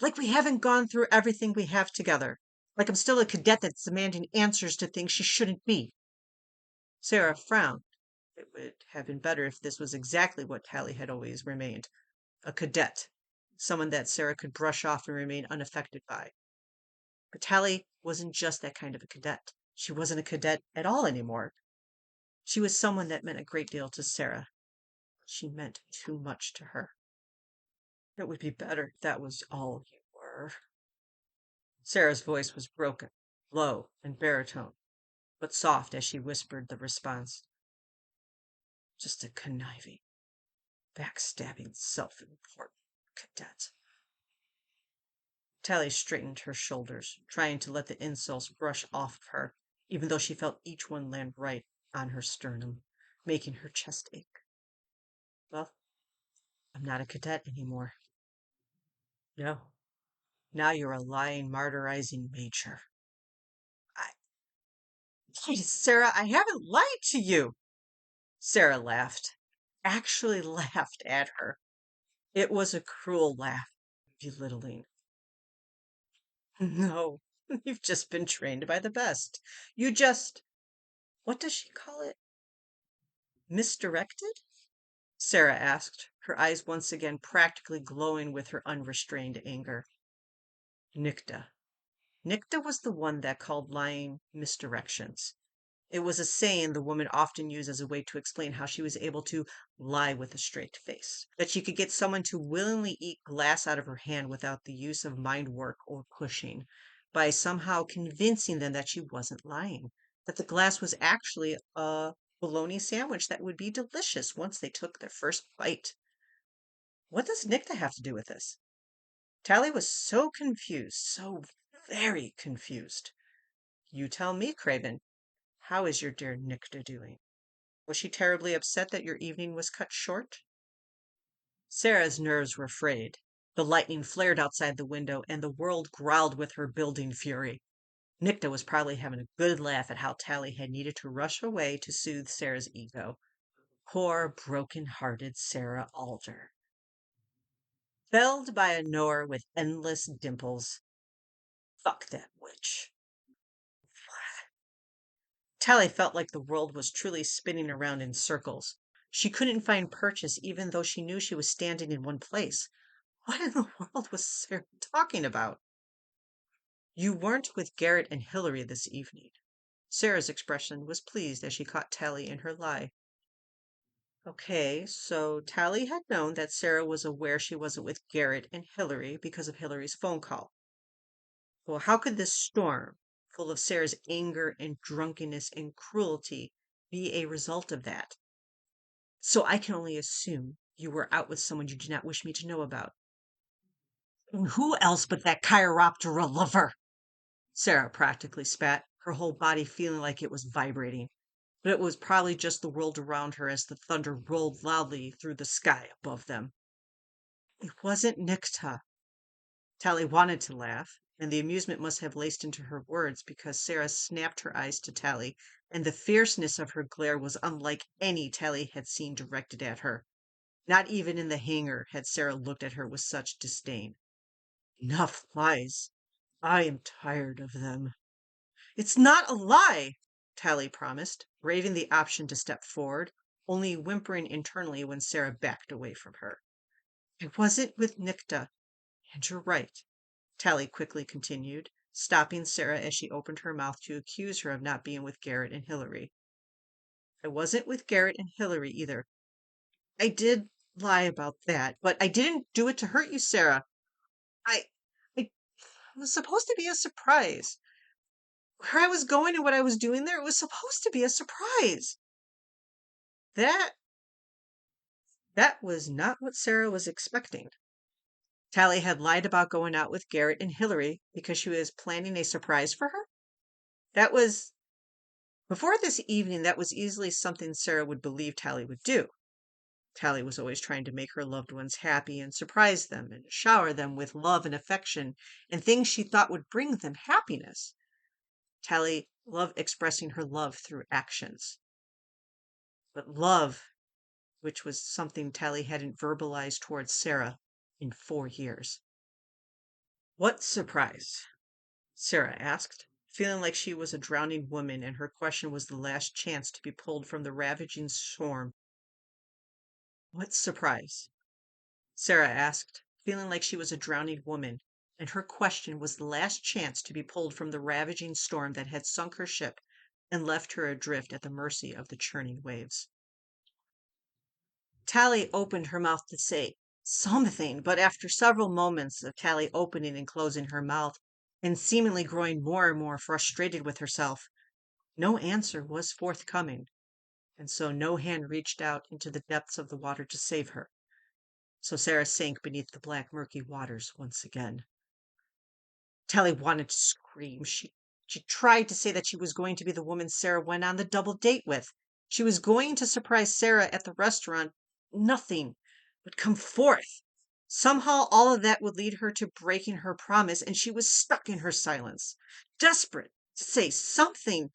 Speaker 2: like we haven't gone through everything we have together. Like I'm still a cadet that's demanding answers to things she shouldn't be. Sarah frowned. It would have been better if this was exactly what Tally had always remained, a cadet, someone that Sarah could brush off and remain unaffected by. But Tally wasn't just that kind of a cadet. She wasn't a cadet at all anymore. She was someone that meant a great deal to Sarah. She meant too much to her. It would be better if that was all you were. Sarah's voice was broken, low, and baritone, but soft as she whispered the response. Just a conniving, backstabbing, self-important cadet. Tally straightened her shoulders, trying to let the insults brush off of her, even though she felt each one land right on her sternum, making her chest ache. Well, I'm not a cadet anymore. No, now you're a lying, martyrizing major. I, Please, Sarah, I haven't lied to you. Sarah laughed. actually laughed at her. It was a cruel laugh, belittling. No, you've just been trained by the best. You just, what does she call it? Misdirected? Sarah asked, her eyes once again practically glowing with her unrestrained anger. Nikta. Nikta was the one that called lying misdirections. It was a saying the woman often used as a way to explain how she was able to lie with a straight face. That she could get someone to willingly eat glass out of her hand without the use of mind work or pushing, by somehow convincing them that she wasn't lying, that the glass was actually a bologna sandwich that would be delicious once they took their first bite. What does Nikta have to do with this? Tally was so confused, so very confused. You tell me, Craven. How is your dear Nikta doing? Was she terribly upset that your evening was cut short? Sarah's nerves were frayed. The lightning flared outside the window, and the world growled with her building fury. Nikta was probably having a good laugh at how Tally had needed to rush away to soothe Sarah's ego. Poor, broken-hearted Sarah Alder. Felled by a knower with endless dimples. Fuck that witch. Tally felt like the world was truly spinning around in circles. She couldn't find purchase even though she knew she was standing in one place. What in the world was Sarah talking about? You weren't with Garrett and Hillary this evening. Sarah's expression was pleased as she caught Tally in her lie. Okay, so Tally had known that Sarah was aware she wasn't with Garrett and Hillary because of Hillary's phone call. Well, how could this storm, full of Sarah's anger and drunkenness and cruelty, be a result of that? So I can only assume you were out with someone you did not wish me to know about. And who else but that chiroptera lover? Sarah practically spat, her whole body feeling like it was vibrating. But it was probably just the world around her as the thunder rolled loudly through the sky above them. It wasn't Nikta. Tally wanted to laugh, and the amusement must have laced into her words because Sarah snapped her eyes to Tally, and the fierceness of her glare was unlike any Tally had seen directed at her. Not even in the hangar had Sarah looked at her with such disdain. Enough lies. I am tired of them. It's not a lie, Tally promised, braving the option to step forward, only whimpering internally when Sarah backed away from her. I wasn't with Nikta, and you're right, Tally quickly continued, stopping Sarah as she opened her mouth to accuse her of not being with Garrett and Hillary. I wasn't with Garrett and Hillary either. I did lie about that, but I didn't do it to hurt you, Sarah. I, I it was supposed to be a surprise. Where I was going and what I was doing there, it was supposed to be a surprise. That that was not what Sarah was expecting. Tally had lied about going out with Garrett and Hillary because she was planning a surprise for her. That was before this evening, that was easily something Sarah would believe Tally would do. Tally was always trying to make her loved ones happy and surprise them and shower them with love and affection and things she thought would bring them happiness. Tally loved expressing her love through actions. But love, which was something Tally hadn't verbalized towards Sarah in 4 years. What surprise? Sarah asked, feeling like she was a drowning woman and her question was the last chance to be pulled from the ravaging storm. What surprise? Sarah asked, feeling like she was a drowning woman, and her question was the last chance to be pulled from the ravaging storm that had sunk her ship and left her adrift at the mercy of the churning waves. Tally opened her mouth to say something, but after several moments of Tally opening and closing her mouth, and seemingly growing more and more frustrated with herself, no answer was forthcoming, and so no hand reached out into the depths of the water to save her. So Sarah sank beneath the black, murky waters once again. Tally wanted to scream. She tried to say that she was going to be the woman Sarah went on the double date with. She was going to surprise Sarah at the restaurant. Nothing would come forth. Somehow all of that would lead her to breaking her promise, and she was stuck in her silence, desperate to say something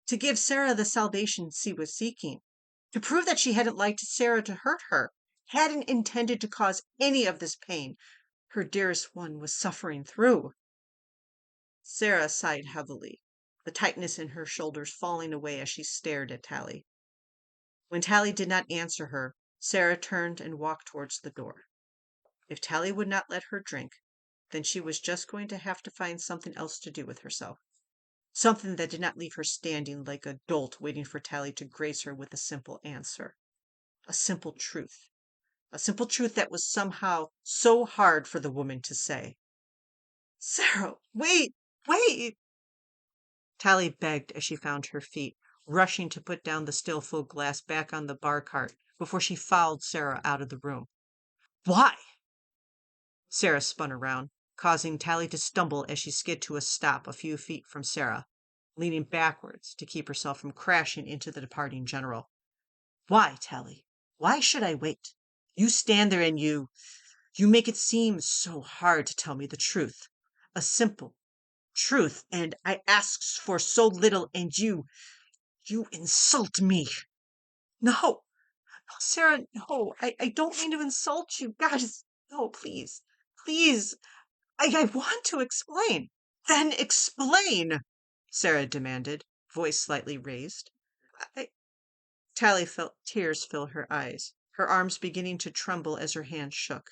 Speaker 2: to give Sarah the salvation she was seeking. to prove that she hadn't lied to Sarah to hurt her, hadn't intended to cause any of this pain her dearest one was suffering through. Sarah sighed heavily, the tightness in her shoulders falling away as she stared at Tally. When Tally did not answer her, Sarah turned and walked towards the door. If Tally would not let her drink, then she was just going to have to find something else to do with herself. Something that did not leave her standing like a dolt waiting for Tally to grace her with a simple answer. A simple truth. A simple truth that was somehow so hard for the woman to say. Sarah, wait, wait! Tally begged as she found her feet, rushing to put down the still full glass back on the bar cart before she followed Sarah out of the room. Why? Sarah spun around, causing Tally to stumble as she skid to a stop a few feet from Sarah, leaning backwards to keep herself from crashing into the departing general. Why, Tally? Why should I wait? You stand there and you make it seem so hard to tell me the truth. A simple truth, and I asks for so little, and you insult me. No, no, Sarah, no, I don't mean to insult you. Guys, no, please, please. I want to explain. Then explain, Sarah demanded, voice slightly raised. I, Tally felt tears fill her eyes, her arms beginning to tremble as her hands shook,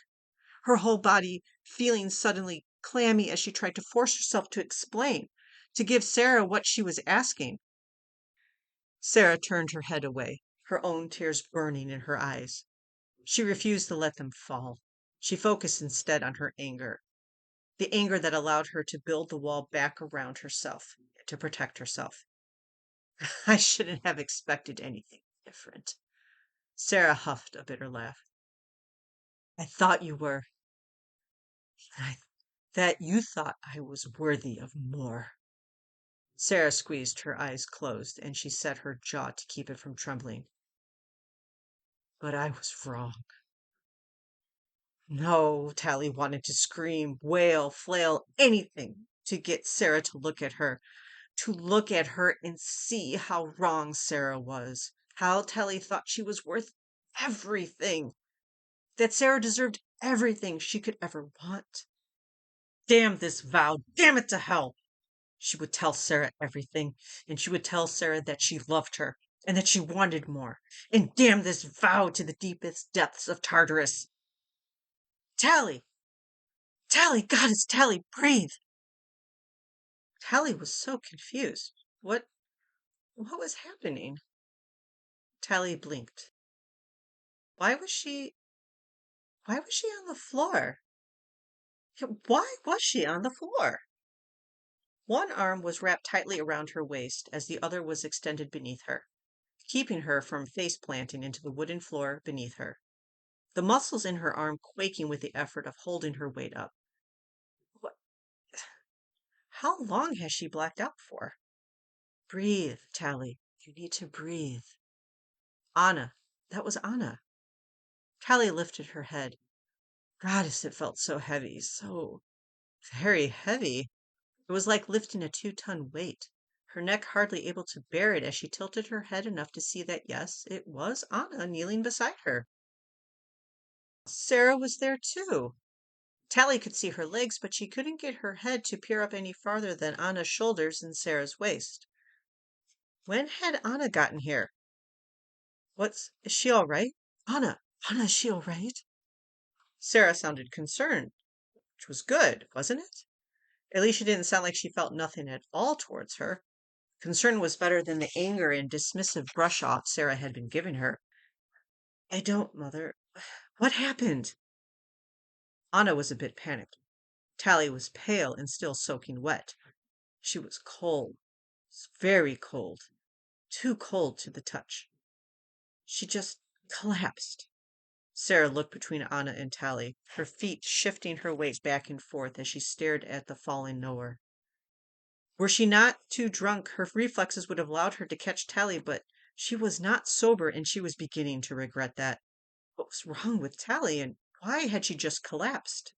Speaker 2: her whole body feeling suddenly clammy as she tried to force herself to explain, to give Sarah what she was asking. Sarah turned her head away, her own tears burning in her eyes. She refused to let them fall. She focused instead on her anger, the anger that allowed her to build the wall back around herself, to protect herself. I shouldn't have expected anything different. Sarah huffed a bitter laugh. I thought you were. I, that you thought I was worthy of more. Sarah squeezed her eyes closed, and she set her jaw to keep it from trembling. But I was wrong. No, Tally wanted to scream, wail, flail, anything to get Sarah to look at her and see how wrong Sarah was, how Tally thought she was worth everything, that Sarah deserved everything she could ever want. Damn this vow, damn it to hell! She would tell Sarah everything, and she would tell Sarah that she loved her, and that she wanted more, and damn this vow to the deepest depths of Tartarus. Tally! Tally! Goddess, Tally, breathe! Tally was so confused. What was happening? Tally blinked. Why was she on the floor? Why was she on the floor? One arm was wrapped tightly around her waist as the other was extended beneath her, keeping her from face planting into the wooden floor beneath her, the muscles in her arm quaking with the effort of holding her weight up. What? How long has she blacked out for? Breathe, Tally. You need to breathe. Anna. That was Anna. Tally lifted her head. Goddess, it felt so heavy, so very heavy. It was like lifting a 2-ton weight, her neck hardly able to bear it as she tilted her head enough to see that, yes, it was Anna kneeling beside her. Sarah was there too. Tally could see her legs, but she couldn't get her head to peer up any farther than Anna's shoulders and Sarah's waist. When had Anna gotten here? Is she all right? Anna, is she all right? Sarah sounded concerned, which was good, wasn't it? At least she didn't sound like she felt nothing at all towards her. Concern was better than the anger and dismissive brush off Sarah had been giving her. I don't, Mother. What happened? Anna was a bit panicked. Tally was pale and still soaking wet. She was cold, very cold, too cold to the touch. She just collapsed. Sarah looked between Anna and Tally, her feet shifting her weight back and forth as she stared at the falling knower. Were she not too drunk, her reflexes would have allowed her to catch Tally, but she was not sober, and she was beginning to regret that. What was wrong with Tally, and why had she just collapsed?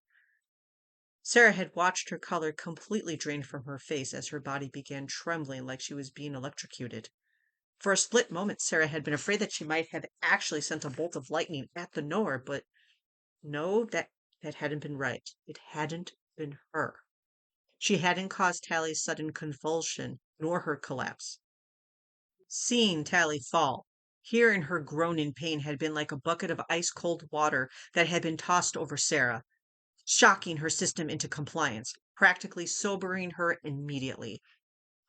Speaker 2: Sarah had watched her color completely drain from her face as her body began trembling like she was being electrocuted. For a split moment, Sarah had been afraid that she might have actually sent a bolt of lightning at the knower, but no, that hadn't been right. It hadn't been her. She hadn't caused Tally's sudden convulsion, nor her collapse. Seeing Tally fall, hearing her groan in pain had been like a bucket of ice cold water that had been tossed over Sarah, shocking her system into compliance, practically sobering her immediately.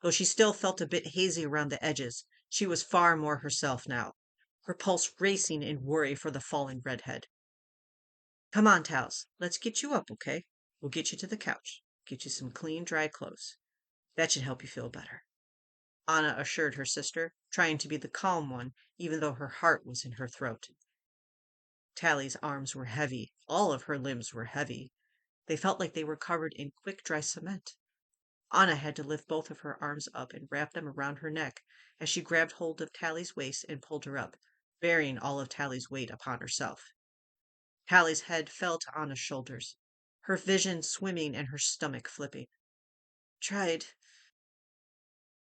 Speaker 2: Though she still felt a bit hazy around the edges, she was far more herself now, her pulse racing in worry for the falling redhead. Come on, Tals, let's get you up, okay? We'll get you to the couch, get you some clean, dry clothes. That should help you feel better, Anna assured her sister, trying to be the calm one, even though her heart was in her throat. Tally's arms were heavy, all of her limbs were heavy. They felt like they were covered in quick, dry cement. Anna had to lift both of her arms up and wrap them around her neck as she grabbed hold of Tally's waist and pulled her up, bearing all of Tally's weight upon herself. Tally's head fell to Anna's shoulders, her vision swimming and her stomach flipping. Tried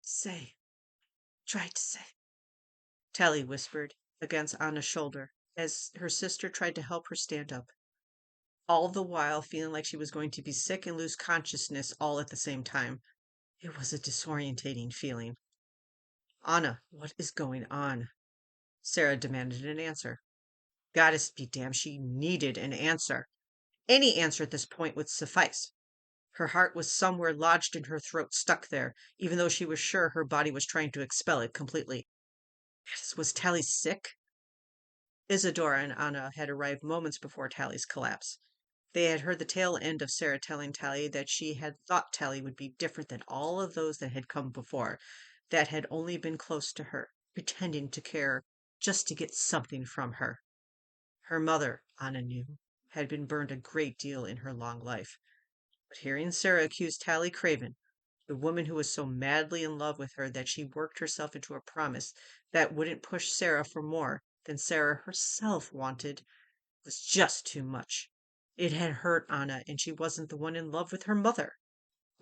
Speaker 2: say, tried to say, Tally whispered against Anna's shoulder as her sister tried to help her stand up, all the while feeling like she was going to be sick and lose consciousness all at the same time. It was a disorientating feeling. Anna, what is going on? Sarah demanded an answer. Goddess be damned, she needed an answer. Any answer at this point would suffice. Her heart was somewhere lodged in her throat, stuck there, even though she was sure her body was trying to expel it completely. Was Tally sick? Isadora and Anna had arrived moments before Tally's collapse. They had heard the tail end of Sarah telling Tally that she had thought Tally would be different than all of those that had come before, that had only been close to her, pretending to care just to get something from her. Her mother, Anna knew, had been burned a great deal in her long life. But hearing Sarah accuse Tally Craven, the woman who was so madly in love with her that she worked herself into a promise that wouldn't push Sarah for more than Sarah herself wanted, was just too much. It had hurt Anna, and she wasn't the one in love with her mother,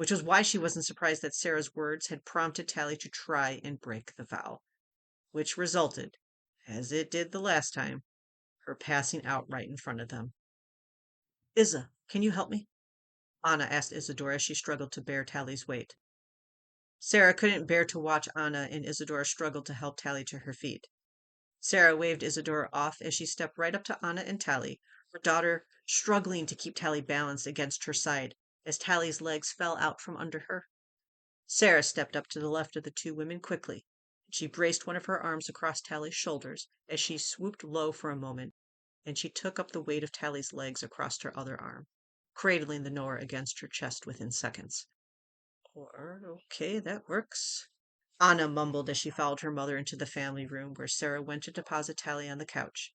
Speaker 2: which was why she wasn't surprised that Sarah's words had prompted Tally to try and break the vow, which resulted, as it did the last time, her passing out right in front of them. Isa, can you help me? Anna asked Isadora as she struggled to bear Tally's weight. Sarah couldn't bear to watch Anna and Isadora struggle to help Tally to her feet. Sarah waved Isadora off as she stepped right up to Anna and Tally, her daughter struggling to keep Tally balanced against her side as Tally's legs fell out from under her. Sarah stepped up to the left of the two women quickly. She braced one of her arms across Tally's shoulders as she swooped low for a moment, and she took up the weight of Tally's legs across her other arm, cradling the knower against her chest within seconds. Okay, that works. Anna mumbled as she followed her mother into the family room where Sarah went to deposit Tally on the couch.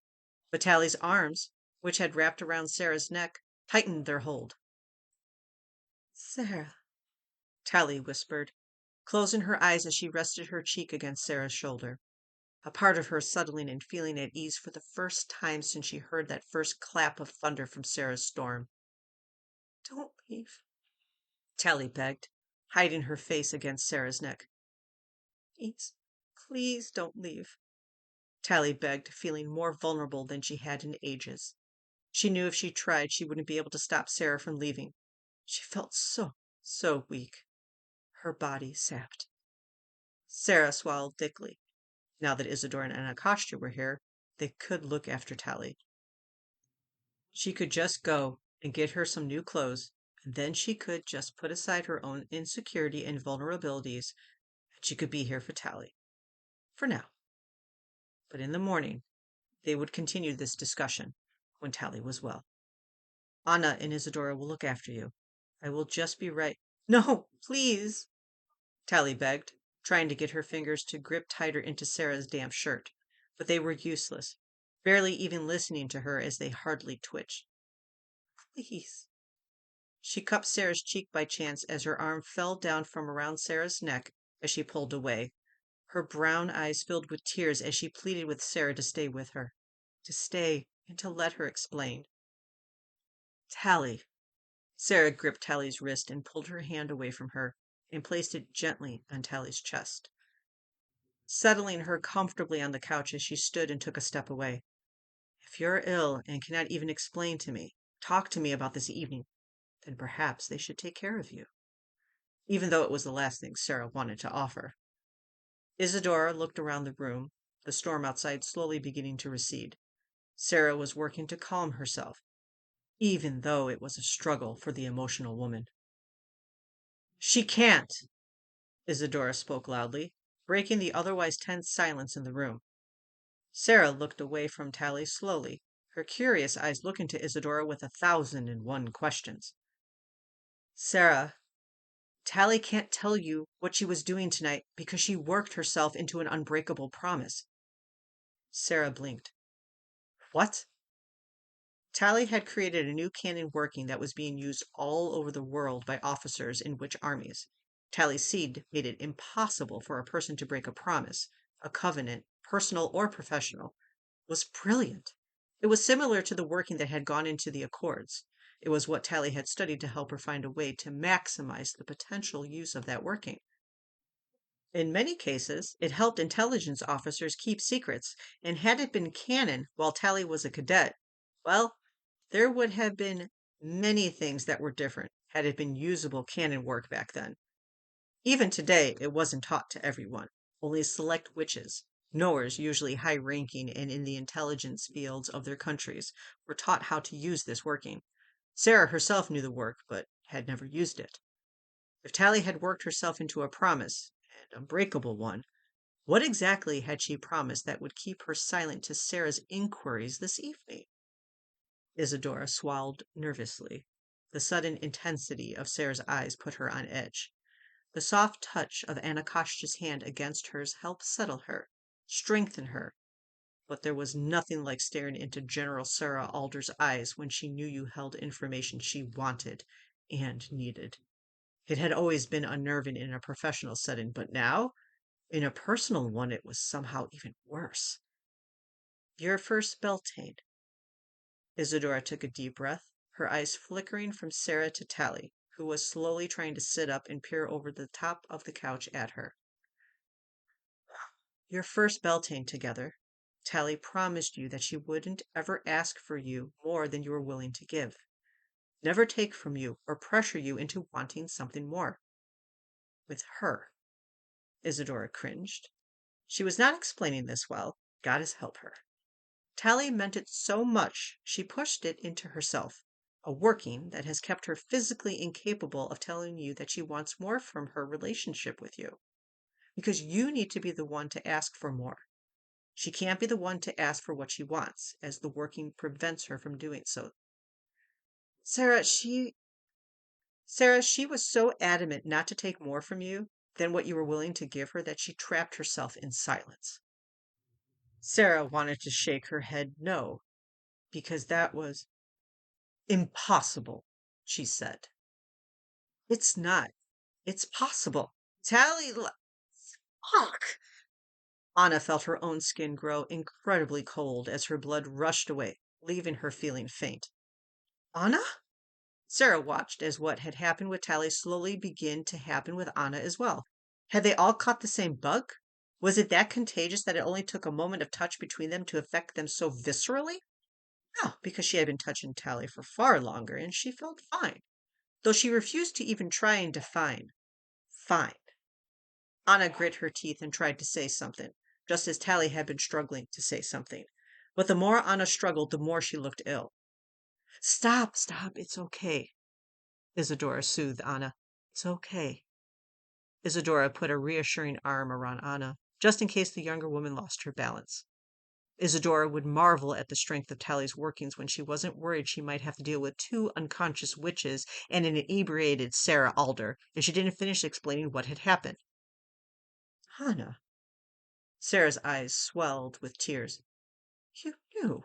Speaker 2: But Tally's arms, which had wrapped around Sarah's neck, tightened their hold. Sarah, Tally whispered, closing her eyes as she rested her cheek against Sarah's shoulder, a part of her settling and feeling at ease for the first time since she heard that first clap of thunder from Sarah's storm. Don't leave, Tally begged, hiding her face against Sarah's neck. Please, please don't leave, Tally begged, feeling more vulnerable than she had in ages. She knew if she tried, she wouldn't be able to stop Sarah from leaving. She felt so weak, her body sapped. Sarah swallowed thickly. Now that Isadora and Anacostia were here, they could look after Tally. She could just go and get her some new clothes, and then she could just put aside her own insecurity and vulnerabilities, and she could be here for Tally. For now. But in the morning, they would continue this discussion when Tally was well. Anna and Isadora will look after you. I will just be right. No, please, Tally begged, trying to get her fingers to grip tighter into Sarah's damp shirt. But they were useless, barely even listening to her as they hardly twitched. Please. She cupped Sarah's cheek by chance as her arm fell down from around Sarah's neck as she pulled away. Her brown eyes filled with tears as she pleaded with Sarah to stay with her, to stay and to let her explain. Tally. Sarah gripped Tally's wrist and pulled her hand away from her and placed it gently on Tally's chest. settling her comfortably on the couch as she stood and took a step away. If you're ill and cannot even explain to me, talk to me about this evening, then perhaps they should take care of you. Even though it was the last thing Sarah wanted to offer. Isadora looked around the room, the storm outside slowly beginning to recede. Sarah was working to calm herself, even though it was a struggle for the emotional woman. She can't, Isadora spoke loudly, breaking the otherwise tense silence in the room. Sarah looked away from Tally slowly, her curious eyes looking to Isadora with 1,001 questions. Sarah, Tally can't tell you what she was doing tonight because she worked herself into an unbreakable promise. Sarah blinked. What? Tally had created a new canon working that was being used all over the world by officers in which armies. Tally's seed made it impossible for a person to break a promise, a covenant, personal or professional. Was brilliant. It was similar to the working that had gone into the Accords. It was what Tally had studied to help her find a way to maximize the potential use of that working. In many cases, it helped intelligence officers keep secrets, and had it been canon while Tally was a cadet, well, there would have been many things that were different had it been usable canon work back then. Even today, it wasn't taught to everyone. Only select witches, knowers usually high ranking and in the intelligence fields of their countries, were taught how to use this working. Sarah herself knew the work, but had never used it. If Tally had worked herself into a promise, an unbreakable one, what exactly had she promised that would keep her silent to Sarah's inquiries this evening? Isadora swallowed nervously. The sudden intensity of Sarah's eyes put her on edge. The soft touch of Anakosht's hand against hers helped settle her, strengthen her. But there was nothing like staring into General Sarah Alder's eyes when she knew you held information she wanted and needed. It had always been unnerving in a professional setting, but now, in a personal one, it was somehow even worse. Your first Beltane. Isadora took a deep breath, her eyes flickering from Sarah to Tally, who was slowly trying to sit up and peer over the top of the couch at her. Your first Beltane together, Tally promised you that she wouldn't ever ask for you more than you were willing to give. Never take from you or pressure you into wanting something more. With her. Isadora cringed. She was not explaining this well. Goddess help her. Tally meant it so much she pushed it into herself, a working that has kept her physically incapable of telling you that she wants more from her relationship with you. Because you need to be the one to ask for more. She can't be the one to ask for what she wants, as the working prevents her from doing so. Sarah, she was so adamant not to take more from you than what you were willing to give her that she trapped herself in silence. Sarah wanted to shake her head no, because that was impossible, she said. It's not. It's possible. Fuck! Anna felt her own skin grow incredibly cold as her blood rushed away, leaving her feeling faint. Anna? Sarah watched as what had happened with Tally slowly begin to happen with Anna as well. Had they all caught the same bug? Was it that contagious that it only took a moment of touch between them to affect them so viscerally? No, because she had been touching Tally for far longer and she felt fine, though she refused to even try and define fine. Anna grit her teeth and tried to say something, just as Tally had been struggling to say something. But the more Anna struggled, the more she looked ill. Stop, it's okay. Isadora soothed Anna. It's okay. Isadora put a reassuring arm around Anna, just in case the younger woman lost her balance. Isadora would marvel at the strength of Tally's workings when she wasn't worried she might have to deal with two unconscious witches and an inebriated Sarah Alder, and she didn't finish explaining what had happened. Anna. Sarah's eyes swelled with tears. You knew.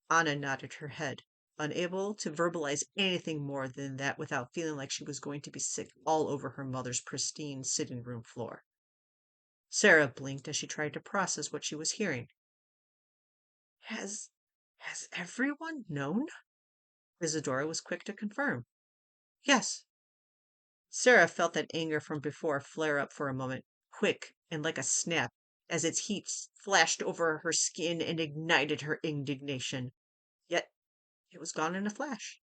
Speaker 2: Anna nodded her head, unable to verbalize anything more than that without feeling like she was going to be sick all over her mother's pristine sitting room floor. Sarah blinked as she tried to process what she was hearing. Has everyone known? Isadora was quick to confirm. Yes. Sarah felt that anger from before flare up for a moment, quick and like a snap, as its heat flashed over her skin and ignited her indignation. Yet it was gone in a flash.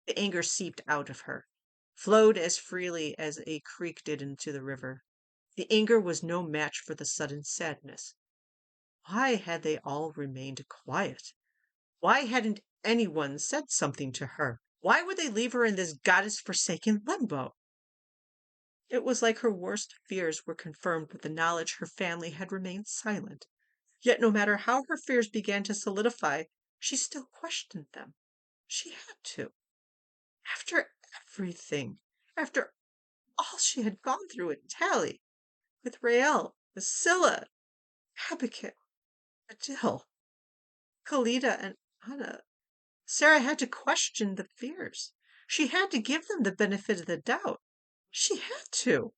Speaker 2: The anger seeped out of her, flowed as freely as a creek did into the river. The anger was no match for the sudden sadness. Why had they all remained quiet? Why hadn't anyone said something to her? Why would they leave her in this goddess-forsaken limbo? It was like her worst fears were confirmed with the knowledge her family had remained silent. Yet no matter how her fears began to solidify, she still questioned them. She had to. After everything, after all she had gone through with Tally, with Rael, with Scylla, Abigail, Adil, Kalida, and Anna, Sarah had to question the fears. She had to give them the benefit of the doubt. She had to.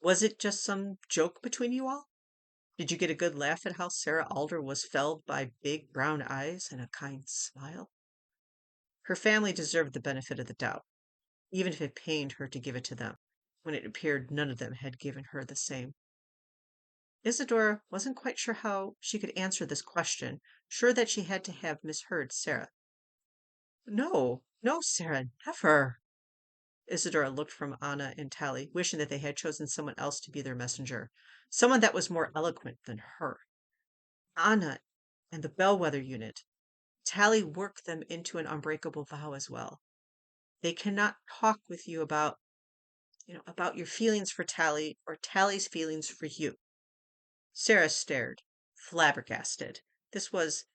Speaker 2: Was it just some joke between you all? Did you get a good laugh at how Sarah Alder was felled by big brown eyes and a kind smile? Her family deserved the benefit of the doubt, even if it pained her to give it to them, when it appeared none of them had given her the same. Isadora wasn't quite sure how she could answer this question, sure that she had to have misheard Sarah. No, no, Sarah, never. Isadora looked from Anna and Tally, wishing that they had chosen someone else to be their messenger, someone that was more eloquent than her. Anna and the Bellwether unit. Tally worked them into an unbreakable vow as well. They cannot talk with you about your feelings for Tally or Tally's feelings for you. Sarah stared, flabbergasted. This was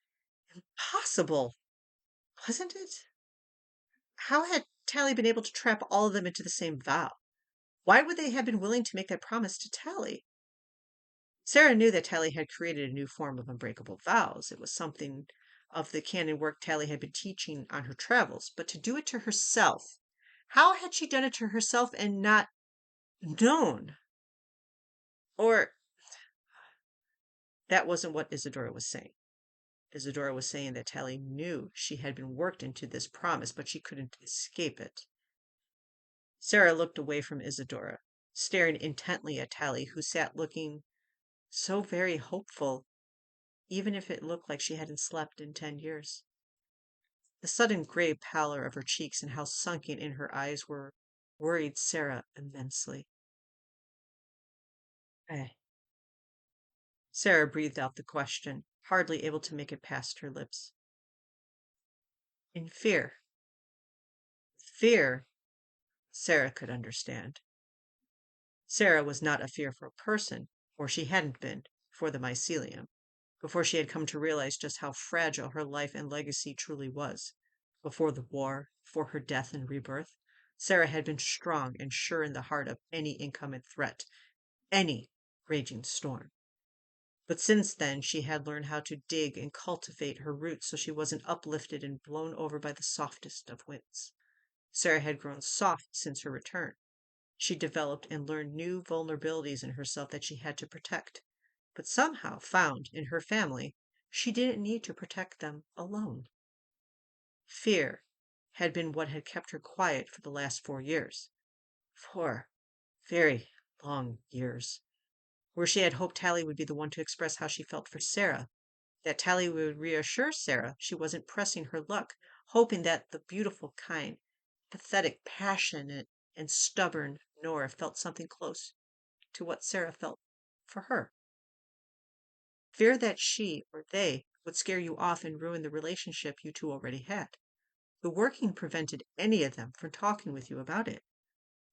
Speaker 2: impossible, wasn't it? How had Tally been able to trap all of them into the same vow? Why would they have been willing to make that promise to Tally? Sarah knew that Tally had created a new form of unbreakable vows. It was something of the canon work Tally had been teaching on her travels, but to do it to herself. How had she done it to herself and not known? Or that wasn't what Isadora was saying. Isadora was saying that Tally knew she had been worked into this promise, but she couldn't escape it. Sarah looked away from Isadora, staring intently at Tally, who sat looking so very hopeful, even if it looked like she hadn't slept in 10 years. The sudden gray pallor of her cheeks and how sunken in her eyes were worried Sarah immensely. Eh. Sarah breathed out the question, hardly able to make it past her lips. In fear. Fear, Sarah could understand. Sarah was not a fearful person, or she hadn't been, before the mycelium, before she had come to realize just how fragile her life and legacy truly was. Before the war, before her death and rebirth, Sarah had been strong and sure in the heart of any incoming threat, any raging storm. But since then, she had learned how to dig and cultivate her roots so she wasn't uplifted and blown over by the softest of winds. Sarah had grown soft since her return. She developed and learned new vulnerabilities in herself that she had to protect, but somehow found in her family she didn't need to protect them alone. Fear had been what had kept her quiet for the last 4 years. 4 very long years, where she had hoped Tally would be the one to express how she felt for Sarah, that Tally would reassure Sarah she wasn't pressing her luck, hoping that the beautiful, kind, pathetic, passionate, and stubborn Nora felt something close to what Sarah felt for her. Fear that she or they would scare you off and ruin the relationship you two already had. The working prevented any of them from talking with you about it.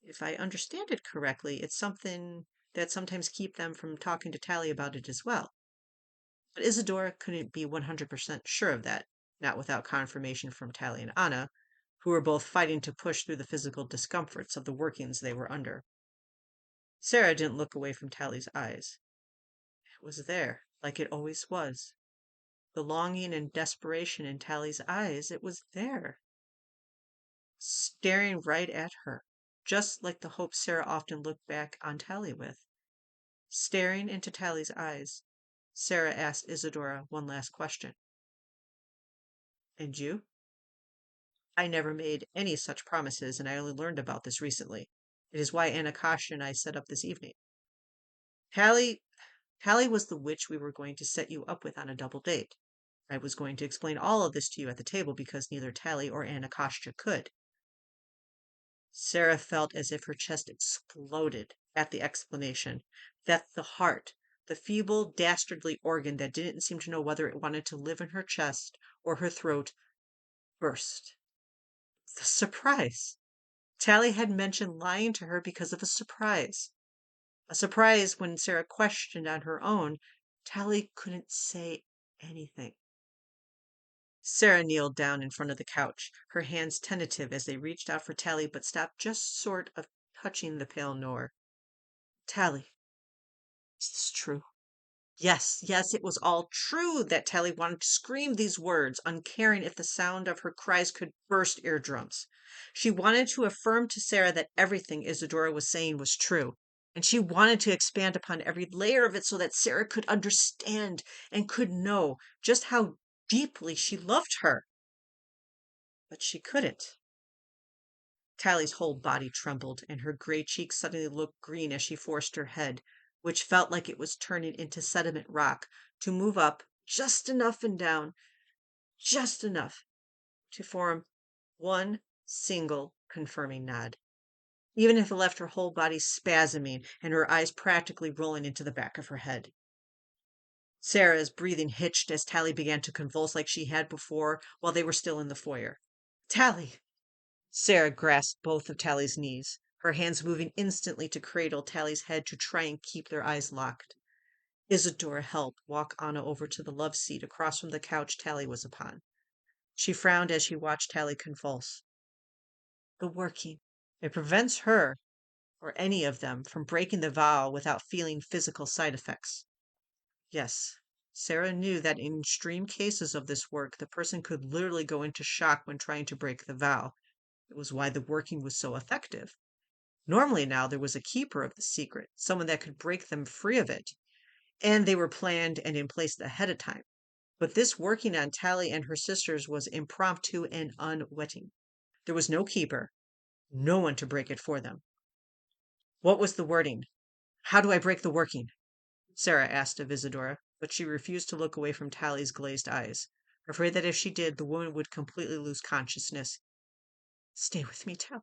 Speaker 2: If I understand it correctly, it's something that sometimes keep them from talking to Tally about it as well. But Isadora couldn't be 100% sure of that, not without confirmation from Tally and Anna, who were both fighting to push through the physical discomforts of the workings they were under. Sarah didn't look away from Tally's eyes. It was there, like it always was. The longing and desperation in Tally's eyes, it was there, staring right at her, just like the hope Sarah often looked back on Tally with. Staring into Tally's eyes, Sarah asked Isadora one last question. And you? I never made any such promises, and I only learned about this recently. It is why Anakasha and I set up this evening. Tally, Tally was the witch we were going to set you up with on a double date. I was going to explain all of this to you at the table because neither Tally or Anacostia could. Sarah felt as if her chest exploded at the explanation, that the heart, the feeble, dastardly organ that didn't seem to know whether it wanted to live in her chest or her throat, burst. The surprise! Tally had mentioned lying to her because of a surprise. A surprise when Sarah questioned on her own, Tally couldn't say anything. Sarah kneeled down in front of the couch, her hands tentative as they reached out for Tally but stopped just sort of touching the pale Nor. Tally, is this true? Yes, yes, it was all true that Tally wanted to scream these words, uncaring if the sound of her cries could burst eardrums. She wanted to affirm to Sarah that everything Isadora was saying was true, and she wanted to expand upon every layer of it so that Sarah could understand and could know just how deeply she loved her. But she couldn't. Tally's whole body trembled, and her gray cheeks suddenly looked green as she forced her head, which felt like it was turning into sediment rock, to move up just enough and down, just enough to form one single confirming nod, even if it left her whole body spasming and her eyes practically rolling into the back of her head. Sarah's breathing hitched as Tally began to convulse like she had before while they were still in the foyer. Tally! Sarah grasped both of Tally's knees, her hands moving instantly to cradle Tally's head to try and keep their eyes locked. Isadora helped walk Anna over to the love seat across from the couch Tally was upon. She frowned as she watched Tally convulse. The working. It prevents her, or any of them, from breaking the vow without feeling physical side effects. Yes, Sarah knew that in extreme cases of this work, the person could literally go into shock when trying to break the vow. It was why the working was so effective. Normally now there was a keeper of the secret, someone that could break them free of it, and they were planned and in place ahead of time. But this working on Tally and her sisters was impromptu and unwitting. There was no keeper, no one to break it for them. What was the wording? How do I break the working? Sarah asked of Isadora, but she refused to look away from Tally's glazed eyes, afraid that if she did, the woman would completely lose consciousness. Stay with me, Tally,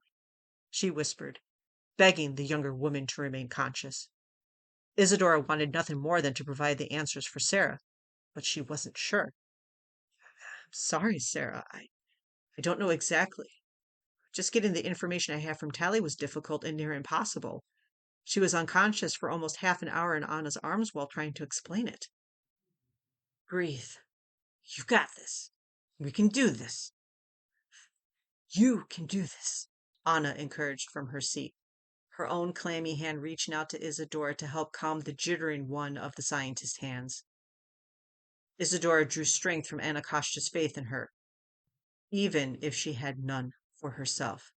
Speaker 2: she whispered, begging the younger woman to remain conscious. Isadora wanted nothing more than to provide the answers for Sarah, but she wasn't sure. I'm sorry, Sarah. I don't know exactly. Just getting the information I have from Tally was difficult and near impossible. She was unconscious for almost half an hour in Anna's arms while trying to explain it. Breathe. You got this. We can do this. You can do this, Anna encouraged from her seat, her own clammy hand reaching out to Isadora to help calm the jittering one of the scientist's hands. Isadora drew strength from Anacostia's faith in her, even if she had none for herself.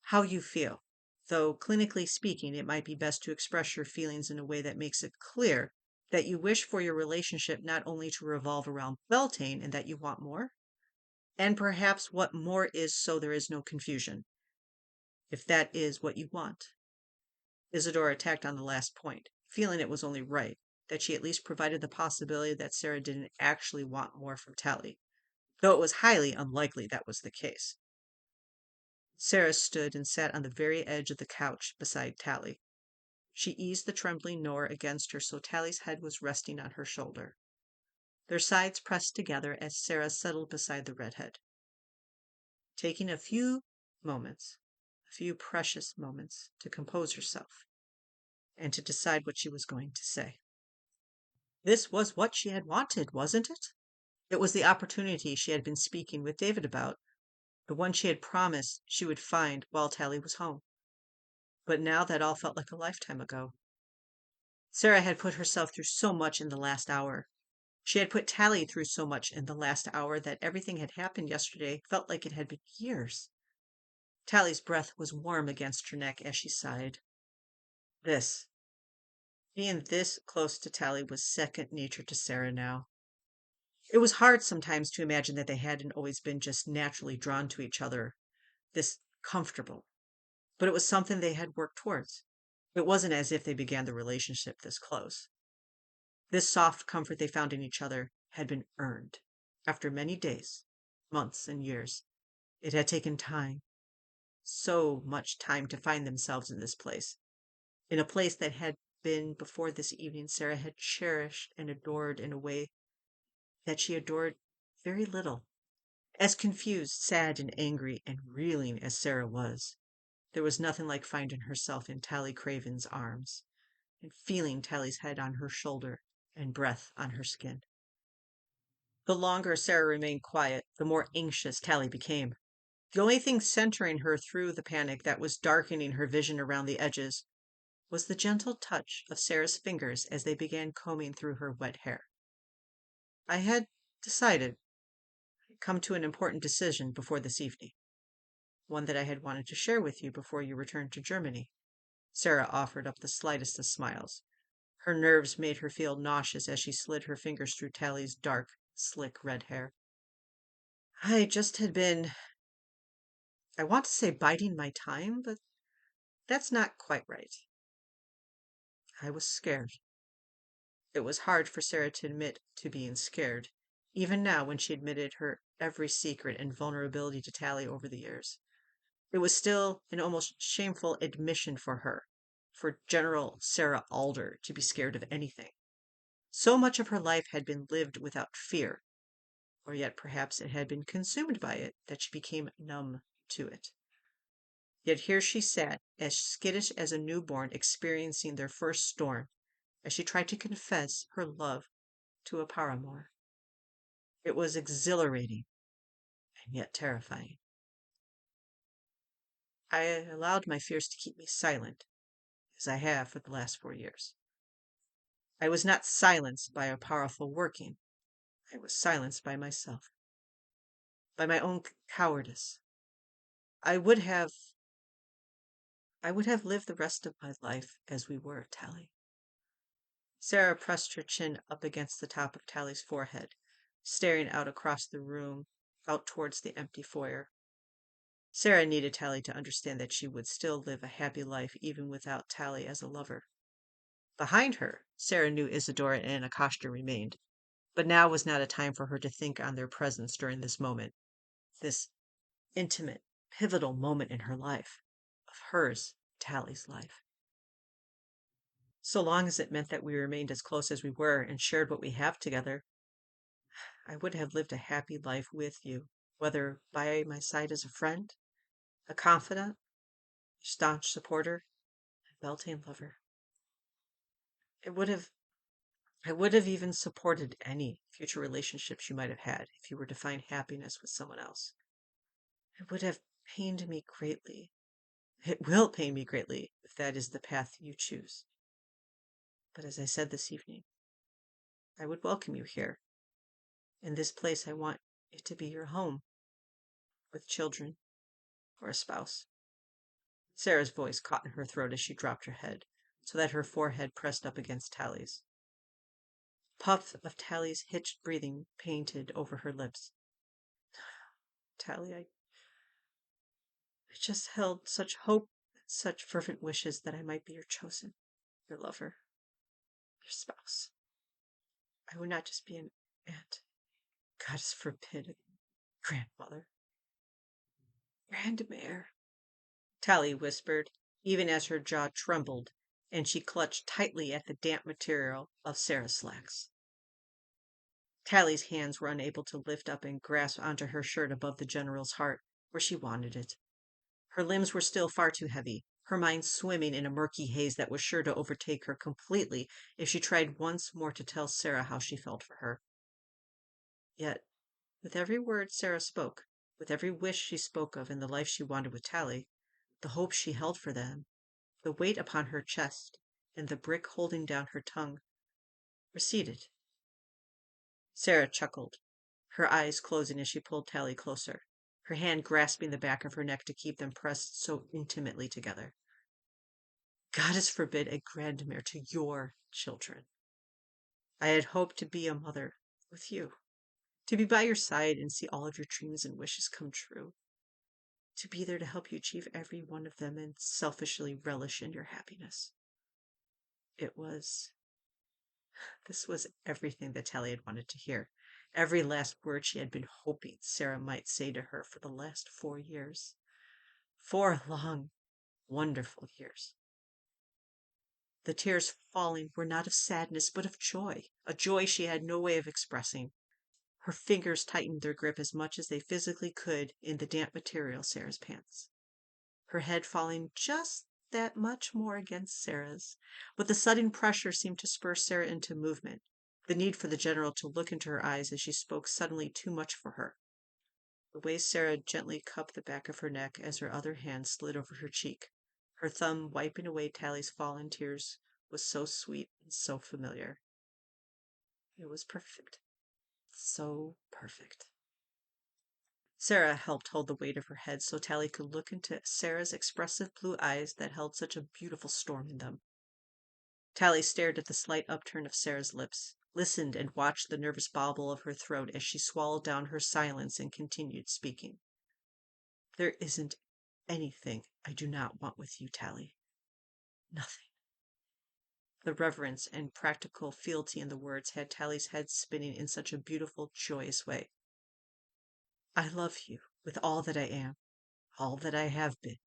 Speaker 2: How you feel, though clinically speaking, it might be best to express your feelings in a way that makes it clear that you wish for your relationship not only to revolve around Beltane and that you want more, and perhaps what more is so there is no confusion, if that is what you want. Isadora attacked on the last point, feeling it was only right that she at least provided the possibility that Sarah didn't actually want more from Tally, though it was highly unlikely that was the case. Sarah stood and sat on the very edge of the couch beside Tally. She eased the trembling Nor against her so Tally's head was resting on her shoulder. Their sides pressed together as Sarah settled beside the redhead, taking a few moments, a few precious moments, to compose herself and to decide what she was going to say. This was what she had wanted, wasn't it? It was the opportunity she had been speaking with David about, the one she had promised she would find while Tally was home. But now that all felt like a lifetime ago. Sarah had put herself through so much in the last hour. She had put Tally through so much in the last hour that everything had happened yesterday felt like it had been years. Tally's breath was warm against her neck as she sighed. This, being this close to Tally, was second nature to Sarah now. It was hard sometimes to imagine that they hadn't always been just naturally drawn to each other, this comfortable, but it was something they had worked towards. It wasn't as if they began the relationship this close. This soft comfort they found in each other had been earned. After many days, months, and years, it had taken time, so much time to find themselves in this place, in a place that had been before this evening Sarah had cherished and adored in a way that she adored very little. As confused, sad, and angry and reeling as Sarah was, there was nothing like finding herself in Tally Craven's arms and feeling Tally's head on her shoulder and breath on her skin. The longer Sarah remained quiet, the more anxious Tally became. The only thing centering her through the panic that was darkening her vision around the edges was the gentle touch of Sarah's fingers as they began combing through her wet hair. I had decided, come to an important decision before this evening, one that I had wanted to share with you before you returned to Germany. Sarah offered up the slightest of smiles. Her nerves made her feel nauseous as she slid her fingers through Tally's dark, slick red hair. I just had been, I want to say biding my time, but that's not quite right. I was scared. It was hard for Sarah to admit to being scared, even now when she admitted her every secret and vulnerability to Tally over the years. It was still an almost shameful admission for her, for General Sarah Alder to be scared of anything. So much of her life had been lived without fear, or yet perhaps it had been consumed by it that she became numb to it. Yet here she sat, as skittish as a newborn experiencing their first storm, as she tried to confess her love to a paramour. It was exhilarating and yet terrifying. I allowed my fears to keep me silent, as I have for the last 4 years. I was not silenced by a powerful working. I was silenced by myself, by my own cowardice. I would have I would have lived the rest of my life as we were, Tally. Sarah pressed her chin up against the top of Tally's forehead, staring out across the room, out towards the empty foyer. Sarah needed Tally to understand that she would still live a happy life even without Tally as a lover. Behind her, Sarah knew Isadora and Akashta remained, but now was not a time for her to think on their presence during this moment, this intimate, pivotal moment in her life, of hers, Tally's life. So long as it meant that we remained as close as we were and shared what we have together, I would have lived a happy life with you, whether by my side as a friend, a confidant, a staunch supporter, a Beltane lover. It would have I would have even supported any future relationships you might have had if you were to find happiness with someone else. It would have pained me greatly. It will pain me greatly if that is the path you choose. But as I said this evening, I would welcome you here. In this place, I want it to be your home, with children or a spouse. Sarah's voice caught in her throat as she dropped her head, so that her forehead pressed up against Tally's. Puffs of Tally's hitched breathing painted over her lips. Tally, I just held such hope and such fervent wishes that I might be your chosen, your lover, your spouse. I would not just be an aunt. Goddess forbid, a grandmother. Grandmere, Tally whispered, even as her jaw trembled, and she clutched tightly at the damp material of Sarah's slacks. Tally's hands were unable to lift up and grasp onto her shirt above the general's heart, where she wanted it. Her limbs were still far too heavy, her mind swimming in a murky haze that was sure to overtake her completely if she tried once more to tell Sarah how she felt for her. Yet, with every word Sarah spoke, with every wish she spoke of in the life she wanted with Tally, the hope she held for them, the weight upon her chest, and the brick holding down her tongue, receded. Sarah chuckled, her eyes closing as she pulled Tally closer, her hand grasping the back of her neck to keep them pressed so intimately together. Goddess forbid a grandmere to your children. I had hoped to be a mother with you, to be by your side and see all of your dreams and wishes come true, to be there to help you achieve every one of them and selfishly relish in your happiness. This was everything that Tally had wanted to hear. Every last word she had been hoping Sarah might say to her for the last 4 years. 4 long, wonderful years. The tears falling were not of sadness, but of joy, a joy she had no way of expressing. Her fingers tightened their grip as much as they physically could in the damp material Sarah's pants. Her head falling just that much more against Sarah's. But the sudden pressure seemed to spur Sarah into movement. The need for the general to look into her eyes as she spoke suddenly too much for her. The way Sarah gently cupped the back of her neck as her other hand slid over her cheek, her thumb wiping away Tally's fallen tears, was so sweet and so familiar. It was perfect. So perfect. Sarah helped hold the weight of her head so Tally could look into Sarah's expressive blue eyes that held such a beautiful storm in them. Tally stared at the slight upturn of Sarah's lips, listened and watched the nervous bobble of her throat as she swallowed down her silence and continued speaking. There isn't anything I do not want with you, Tally. Nothing. The reverence and practical fealty in the words had Tally's head spinning in such a beautiful, joyous way. I love you with all that I am, all that I have been,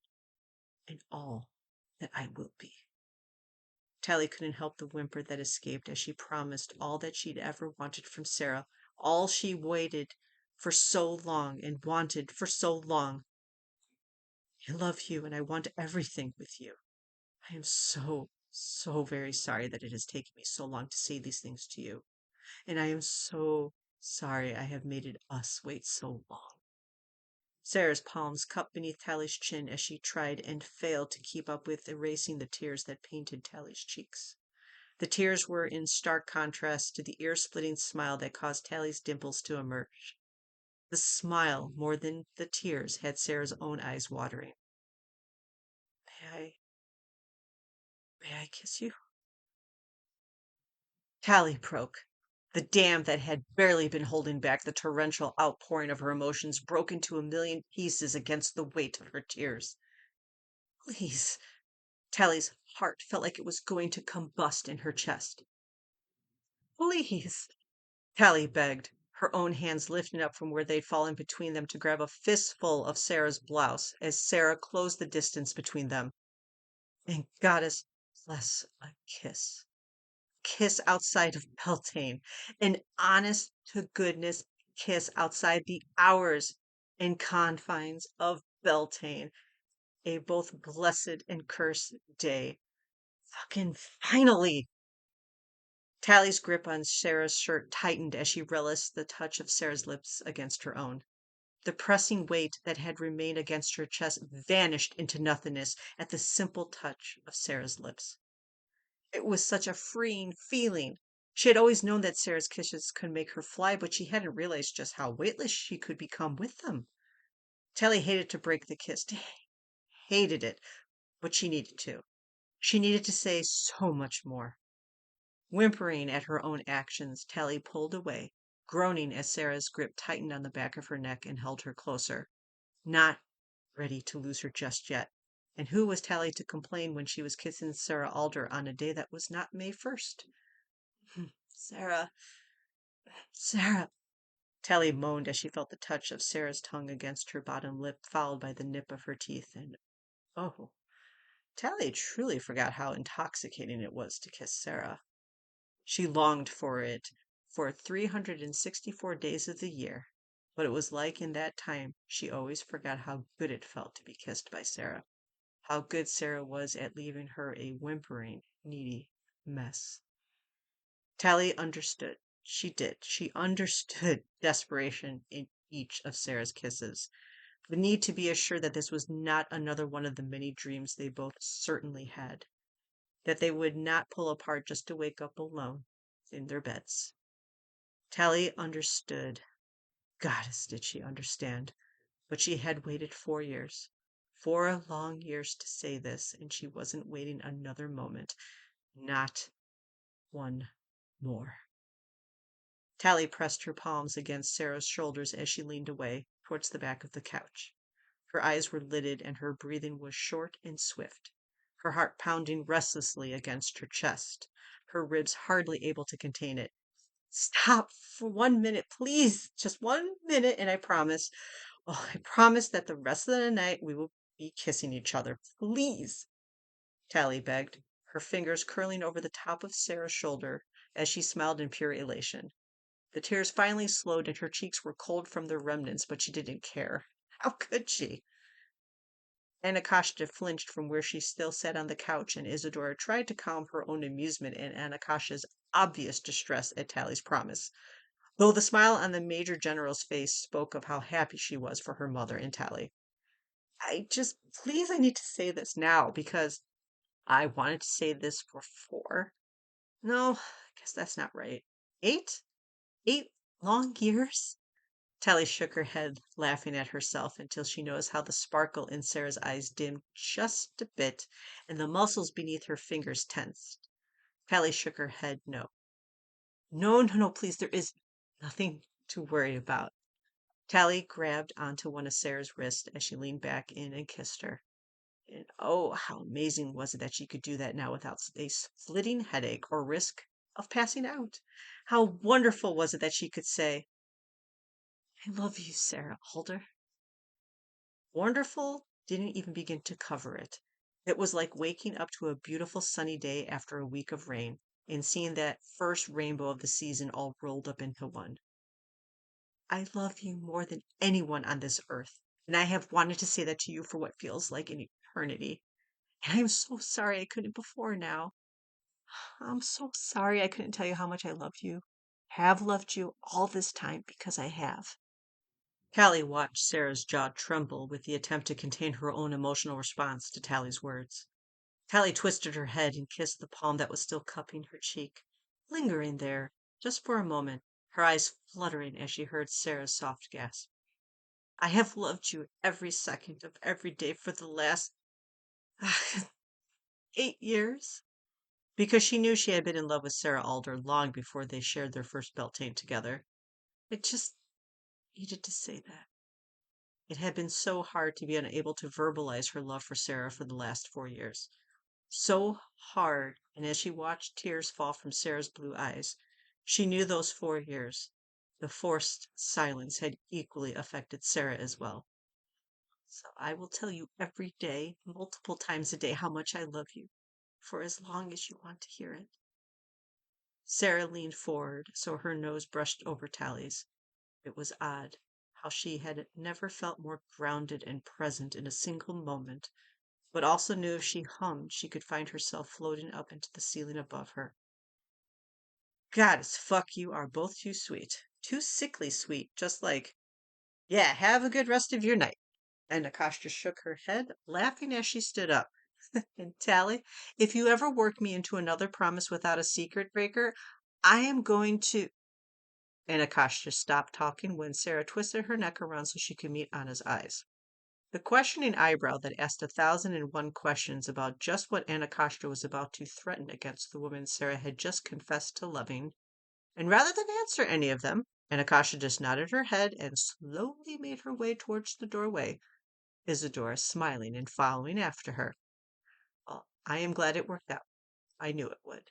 Speaker 2: and all that I will be. Tally couldn't help the whimper that escaped as she promised all that she'd ever wanted from Sarah, all she waited for so long and wanted for so long. I love you and I want everything with you. I am so, so very sorry that it has taken me so long to say these things to you. And I am so sorry I have made it us wait so long. Sarah's palms cupped beneath Tally's chin as she tried and failed to keep up with erasing the tears that painted Tally's cheeks. The tears were in stark contrast to the ear-splitting smile that caused Tally's dimples to emerge. The smile, more than the tears, had Sarah's own eyes watering. May I kiss you? Tally broke. The dam that had barely been holding back the torrential outpouring of her emotions broke into a million pieces against the weight of her tears. Please. Tally's heart felt like it was going to combust in her chest. Please. Tally begged, her own hands lifting up from where they'd fallen between them to grab a fistful of Sarah's blouse as Sarah closed the distance between them. And goddess bless a kiss. Kiss outside of Beltane. An honest to goodness kiss outside the hours and confines of Beltane. A both blessed and cursed day. Fucking finally! Tally's grip on Sarah's shirt tightened as she relished the touch of Sarah's lips against her own. The pressing weight that had remained against her chest vanished into nothingness at the simple touch of Sarah's lips. It was such a freeing feeling. She had always known that Sarah's kisses could make her fly, but she hadn't realized just how weightless she could become with them. Tally hated to break the kiss, hated it, but she needed to. She needed to say so much more. Whimpering at her own actions, Tally pulled away, groaning as Sarah's grip tightened on the back of her neck and held her closer. Not ready to lose her just yet. And who was Tally to complain when she was kissing Sarah Alder on a day that was not May 1st? Sarah, Sarah, Tally moaned as she felt the touch of Sarah's tongue against her bottom lip, followed by the nip of her teeth. And oh, Tally truly forgot how intoxicating it was to kiss Sarah. She longed for it for 364 days of the year, but it was like in that time she always forgot how good it felt to be kissed by Sarah, how good Sarah was at leaving her a whimpering, needy mess. Tally understood. She did. She understood desperation in each of Sarah's kisses. The need to be assured that this was not another one of the many dreams they both certainly had, that they would not pull apart just to wake up alone in their beds. Tally understood. Goddess, did she understand? But she had waited 4 years, 4 long years to say this, and she wasn't waiting another moment. Not one more. Tally pressed her palms against Sarah's shoulders as she leaned away towards the back of the couch. Her eyes were lidded and her breathing was short and swift. her heart pounding restlessly against her chest, her ribs hardly able to contain it. Stop for 1 minute, please. Just 1 minute, and I promise that the rest of the night we will be kissing each other. Please, Tally begged, her fingers curling over the top of Sarah's shoulder as she smiled in pure elation. The tears finally slowed and her cheeks were cold from their remnants, but she didn't care. How could she? Anakashta flinched from where she still sat on the couch, and Isadora tried to calm her own amusement and Anakashta's obvious distress at Tally's promise, though the smile on the Major General's face spoke of how happy she was for her mother and Tally. Please, I need to say this now because I wanted to say this for 4. No, I guess that's not right. 8? 8 long years? Tally shook her head, laughing at herself until she noticed how the sparkle in Sarah's eyes dimmed just a bit and the muscles beneath her fingers tensed. Tally shook her head no. No, no, no, please, there is nothing to worry about. Tally grabbed onto one of Sarah's wrists as she leaned back in and kissed her. And oh, how amazing was it that she could do that now without a splitting headache or risk of passing out? How wonderful was it that she could say, I love you, Sarah Alder. Wonderful didn't even begin to cover it. It was like waking up to a beautiful sunny day after a week of rain and seeing that first rainbow of the season all rolled up into one. I love you more than anyone on this earth, and I have wanted to say that to you for what feels like an eternity. And I'm so sorry I couldn't before now. I'm so sorry I couldn't tell you how much I love you. Have loved you all this time because I have. Callie watched Sarah's jaw tremble with the attempt to contain her own emotional response to Tally's words. Callie twisted her head and kissed the palm that was still cupping her cheek, lingering there just for a moment, her eyes fluttering as she heard Sarah's soft gasp. I have loved you every second of every day for the last 8 years. Because she knew she had been in love with Sarah Alder long before they shared their first Beltane together. It just needed to say that. It had been so hard to be unable to verbalize her love for Sarah for the last 4 years. So hard, and as she watched tears fall from Sarah's blue eyes, she knew those 4 years, the forced silence had equally affected Sarah as well. So I will tell you every day, multiple times a day, how much I love you, for as long as you want to hear it. Sarah leaned forward so her nose brushed over Tally's. It was odd how she had never felt more grounded and present in a single moment, but also knew if she hummed she could find herself floating up into the ceiling above her. God as fuck, you are both too sweet. Too sickly sweet, just like, yeah, have a good rest of your night. And Akasha shook her head, laughing as she stood up. And Tally, if you ever work me into another promise without a secret breaker, I am going to. And Akasha stopped talking when Sarah twisted her neck around so she could meet Anna's eyes. The questioning eyebrow that asked 1,001 questions about just what Anakashta was about to threaten against the woman Sarah had just confessed to loving, and rather than answer any of them, Anakashta just nodded her head and slowly made her way towards the doorway, Isadora smiling and following after her. Well, I am glad it worked out. I knew it would.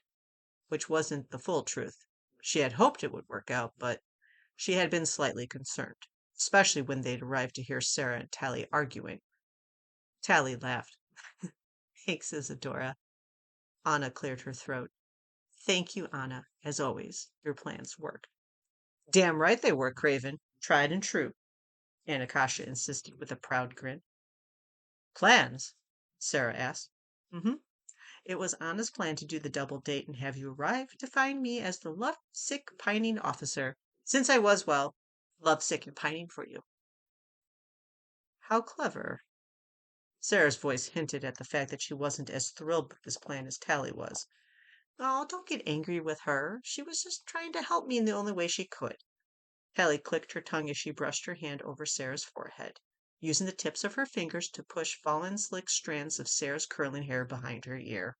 Speaker 2: Which wasn't the full truth. She had hoped it would work out, but she had been slightly concerned, especially when they'd arrived to hear Sarah and Tally arguing. Tally laughed. Thanks, Isadora. Anna cleared her throat. Thank you, Anna. As always, your plans worked. Damn right they were, Craven. Tried and true, Anakasha insisted with a proud grin. Plans? Sarah asked. Mm-hmm. It was Anna's plan to do the double date and have you arrive to find me as the love-sick pining officer, since I was, well, lovesick and pining for you. How clever. Sarah's voice hinted at the fact that she wasn't as thrilled with this plan as Tally was. Oh, don't get angry with her. She was just trying to help me in the only way she could. Tally clicked her tongue as she brushed her hand over Sarah's forehead, using the tips of her fingers to push fallen slick strands of Sarah's curling hair behind her ear.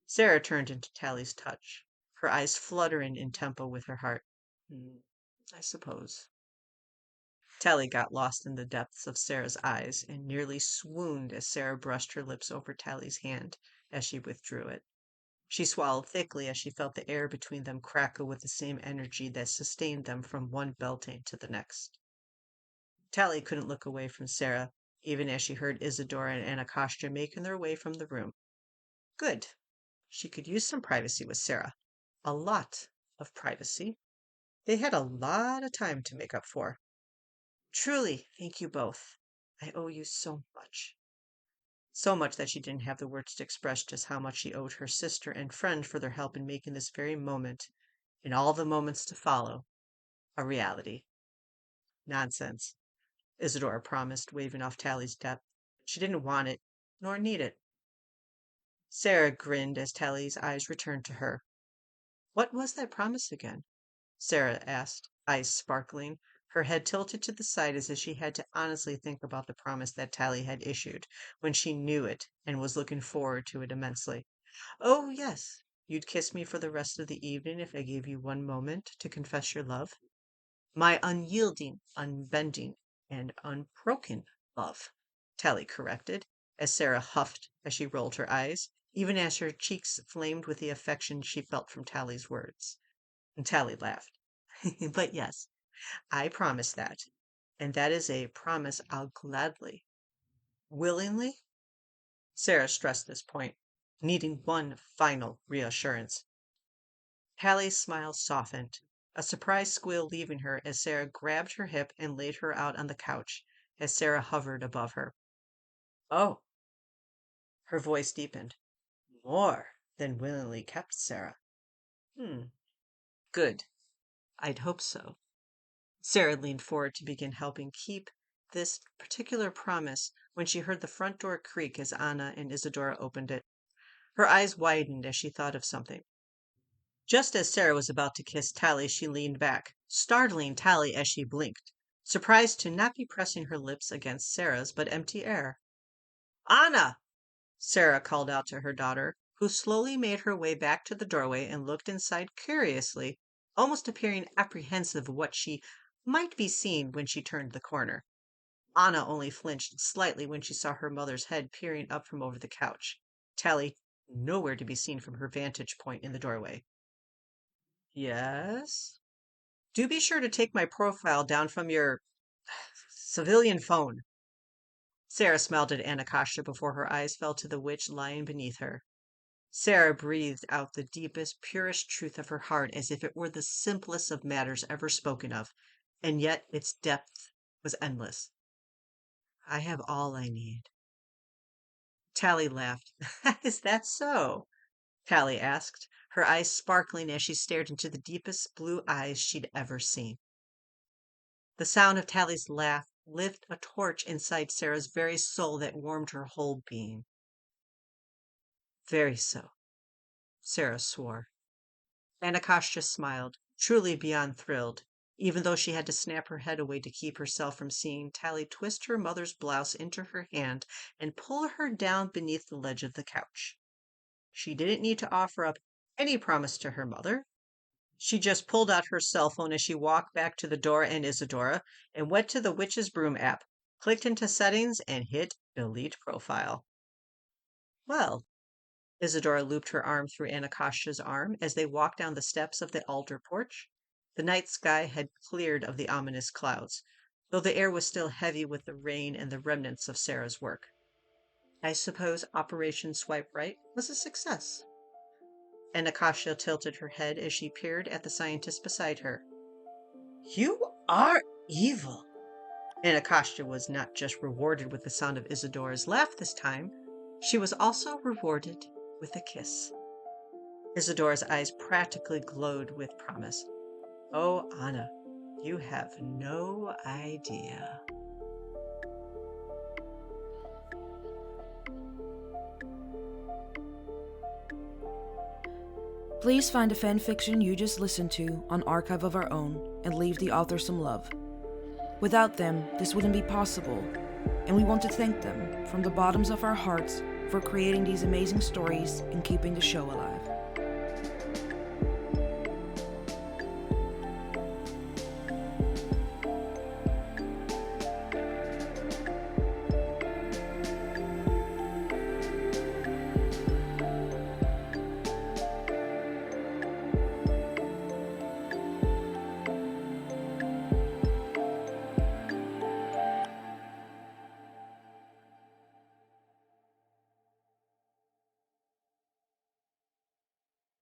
Speaker 2: Sarah turned into Tally's touch, her eyes fluttering in tempo with her heart. I suppose. Tally got lost in the depths of Sarah's eyes and nearly swooned as Sarah brushed her lips over Tally's hand as she withdrew it. She swallowed thickly as she felt the air between them crackle with the same energy that sustained them from one beltane to the next. Tally couldn't look away from Sarah, even as she heard Isadora and Anacostia making their way from the room. Good. She could use some privacy with Sarah. A lot of privacy. They had a lot of time to make up for. Truly, thank you both. I owe you so much. So much that she didn't have the words to express just how much she owed her sister and friend for their help in making this very moment, and all the moments to follow, a reality. Nonsense, Isadora promised, waving off Tally's debt. She didn't want it, nor need it. Sarah grinned as Tally's eyes returned to her. What was that promise again? Sarah asked, eyes sparkling, her head tilted to the side as if she had to honestly think about the promise that Tally had issued when she knew it and was looking forward to it immensely. Oh, yes, you'd kiss me for the rest of the evening if I gave you one moment to confess your love. My unyielding, unbending, and unbroken love, Tally corrected, as Sarah huffed as she rolled her eyes, even as her cheeks flamed with the affection she felt from Tally's words. And Tally laughed. But yes, I promise that, and that is a promise I'll gladly, willingly. Sarah stressed this point, needing one final reassurance. Tally's smile softened, a surprised squeal leaving her as Sarah grabbed her hip and laid her out on the couch as Sarah hovered above her. Oh, her voice deepened. More than willingly kept, Sarah. Good. I'd hope so. Sarah leaned forward to begin helping keep this particular promise when she heard the front door creak as Anna and Isadora opened it. Her eyes widened as she thought of something. Just as Sarah was about to kiss Tally, she leaned back, startling Tally as she blinked, surprised to not be pressing her lips against Sarah's but empty air. Anna! Sarah called out to her daughter, who slowly made her way back to the doorway and looked inside curiously, almost appearing apprehensive of what she might be seeing when she turned the corner. Anna only flinched slightly when she saw her mother's head peering up from over the couch. Tally nowhere to be seen from her vantage point in the doorway. Yes? Do be sure to take my profile down from your civilian phone. Sarah smiled at Anacostia before her eyes fell to the witch lying beneath her. Sarah breathed out the deepest, purest truth of her heart as if it were the simplest of matters ever spoken of, and yet its depth was endless. I have all I need. Tally laughed. Is that so? Tally asked, her eyes sparkling as she stared into the deepest blue eyes she'd ever seen. The sound of Tally's laugh lit a torch inside Sarah's very soul that warmed her whole being. Very so, Sarah swore. Anacostia smiled, truly beyond thrilled, even though she had to snap her head away to keep herself from seeing Tally twist her mother's blouse into her hand and pull her down beneath the ledge of the couch. She didn't need to offer up any promise to her mother. She just pulled out her cell phone as she walked back to the door and Isadora and went to the Witch's Broom app, clicked into settings, and hit delete profile. Well, Isadora looped her arm through Anacostia's arm as they walked down the steps of the altar porch. The night sky had cleared of the ominous clouds, though the air was still heavy with the rain and the remnants of Sarah's work. I suppose Operation Swipe Right was a success. Anacostia tilted her head as she peered at the scientist beside her. You are evil. Anacostia was not just rewarded with the sound of Isadora's laugh this time, she was also rewarded with a kiss. Isadora's eyes practically glowed with promise. Oh, Anna, you have no idea.
Speaker 1: Please find the fanfiction you just listened to on Archive of Our Own and leave the author some love. Without them, this wouldn't be possible, and we want to thank them from the bottoms of our hearts for creating these amazing stories and keeping the show alive.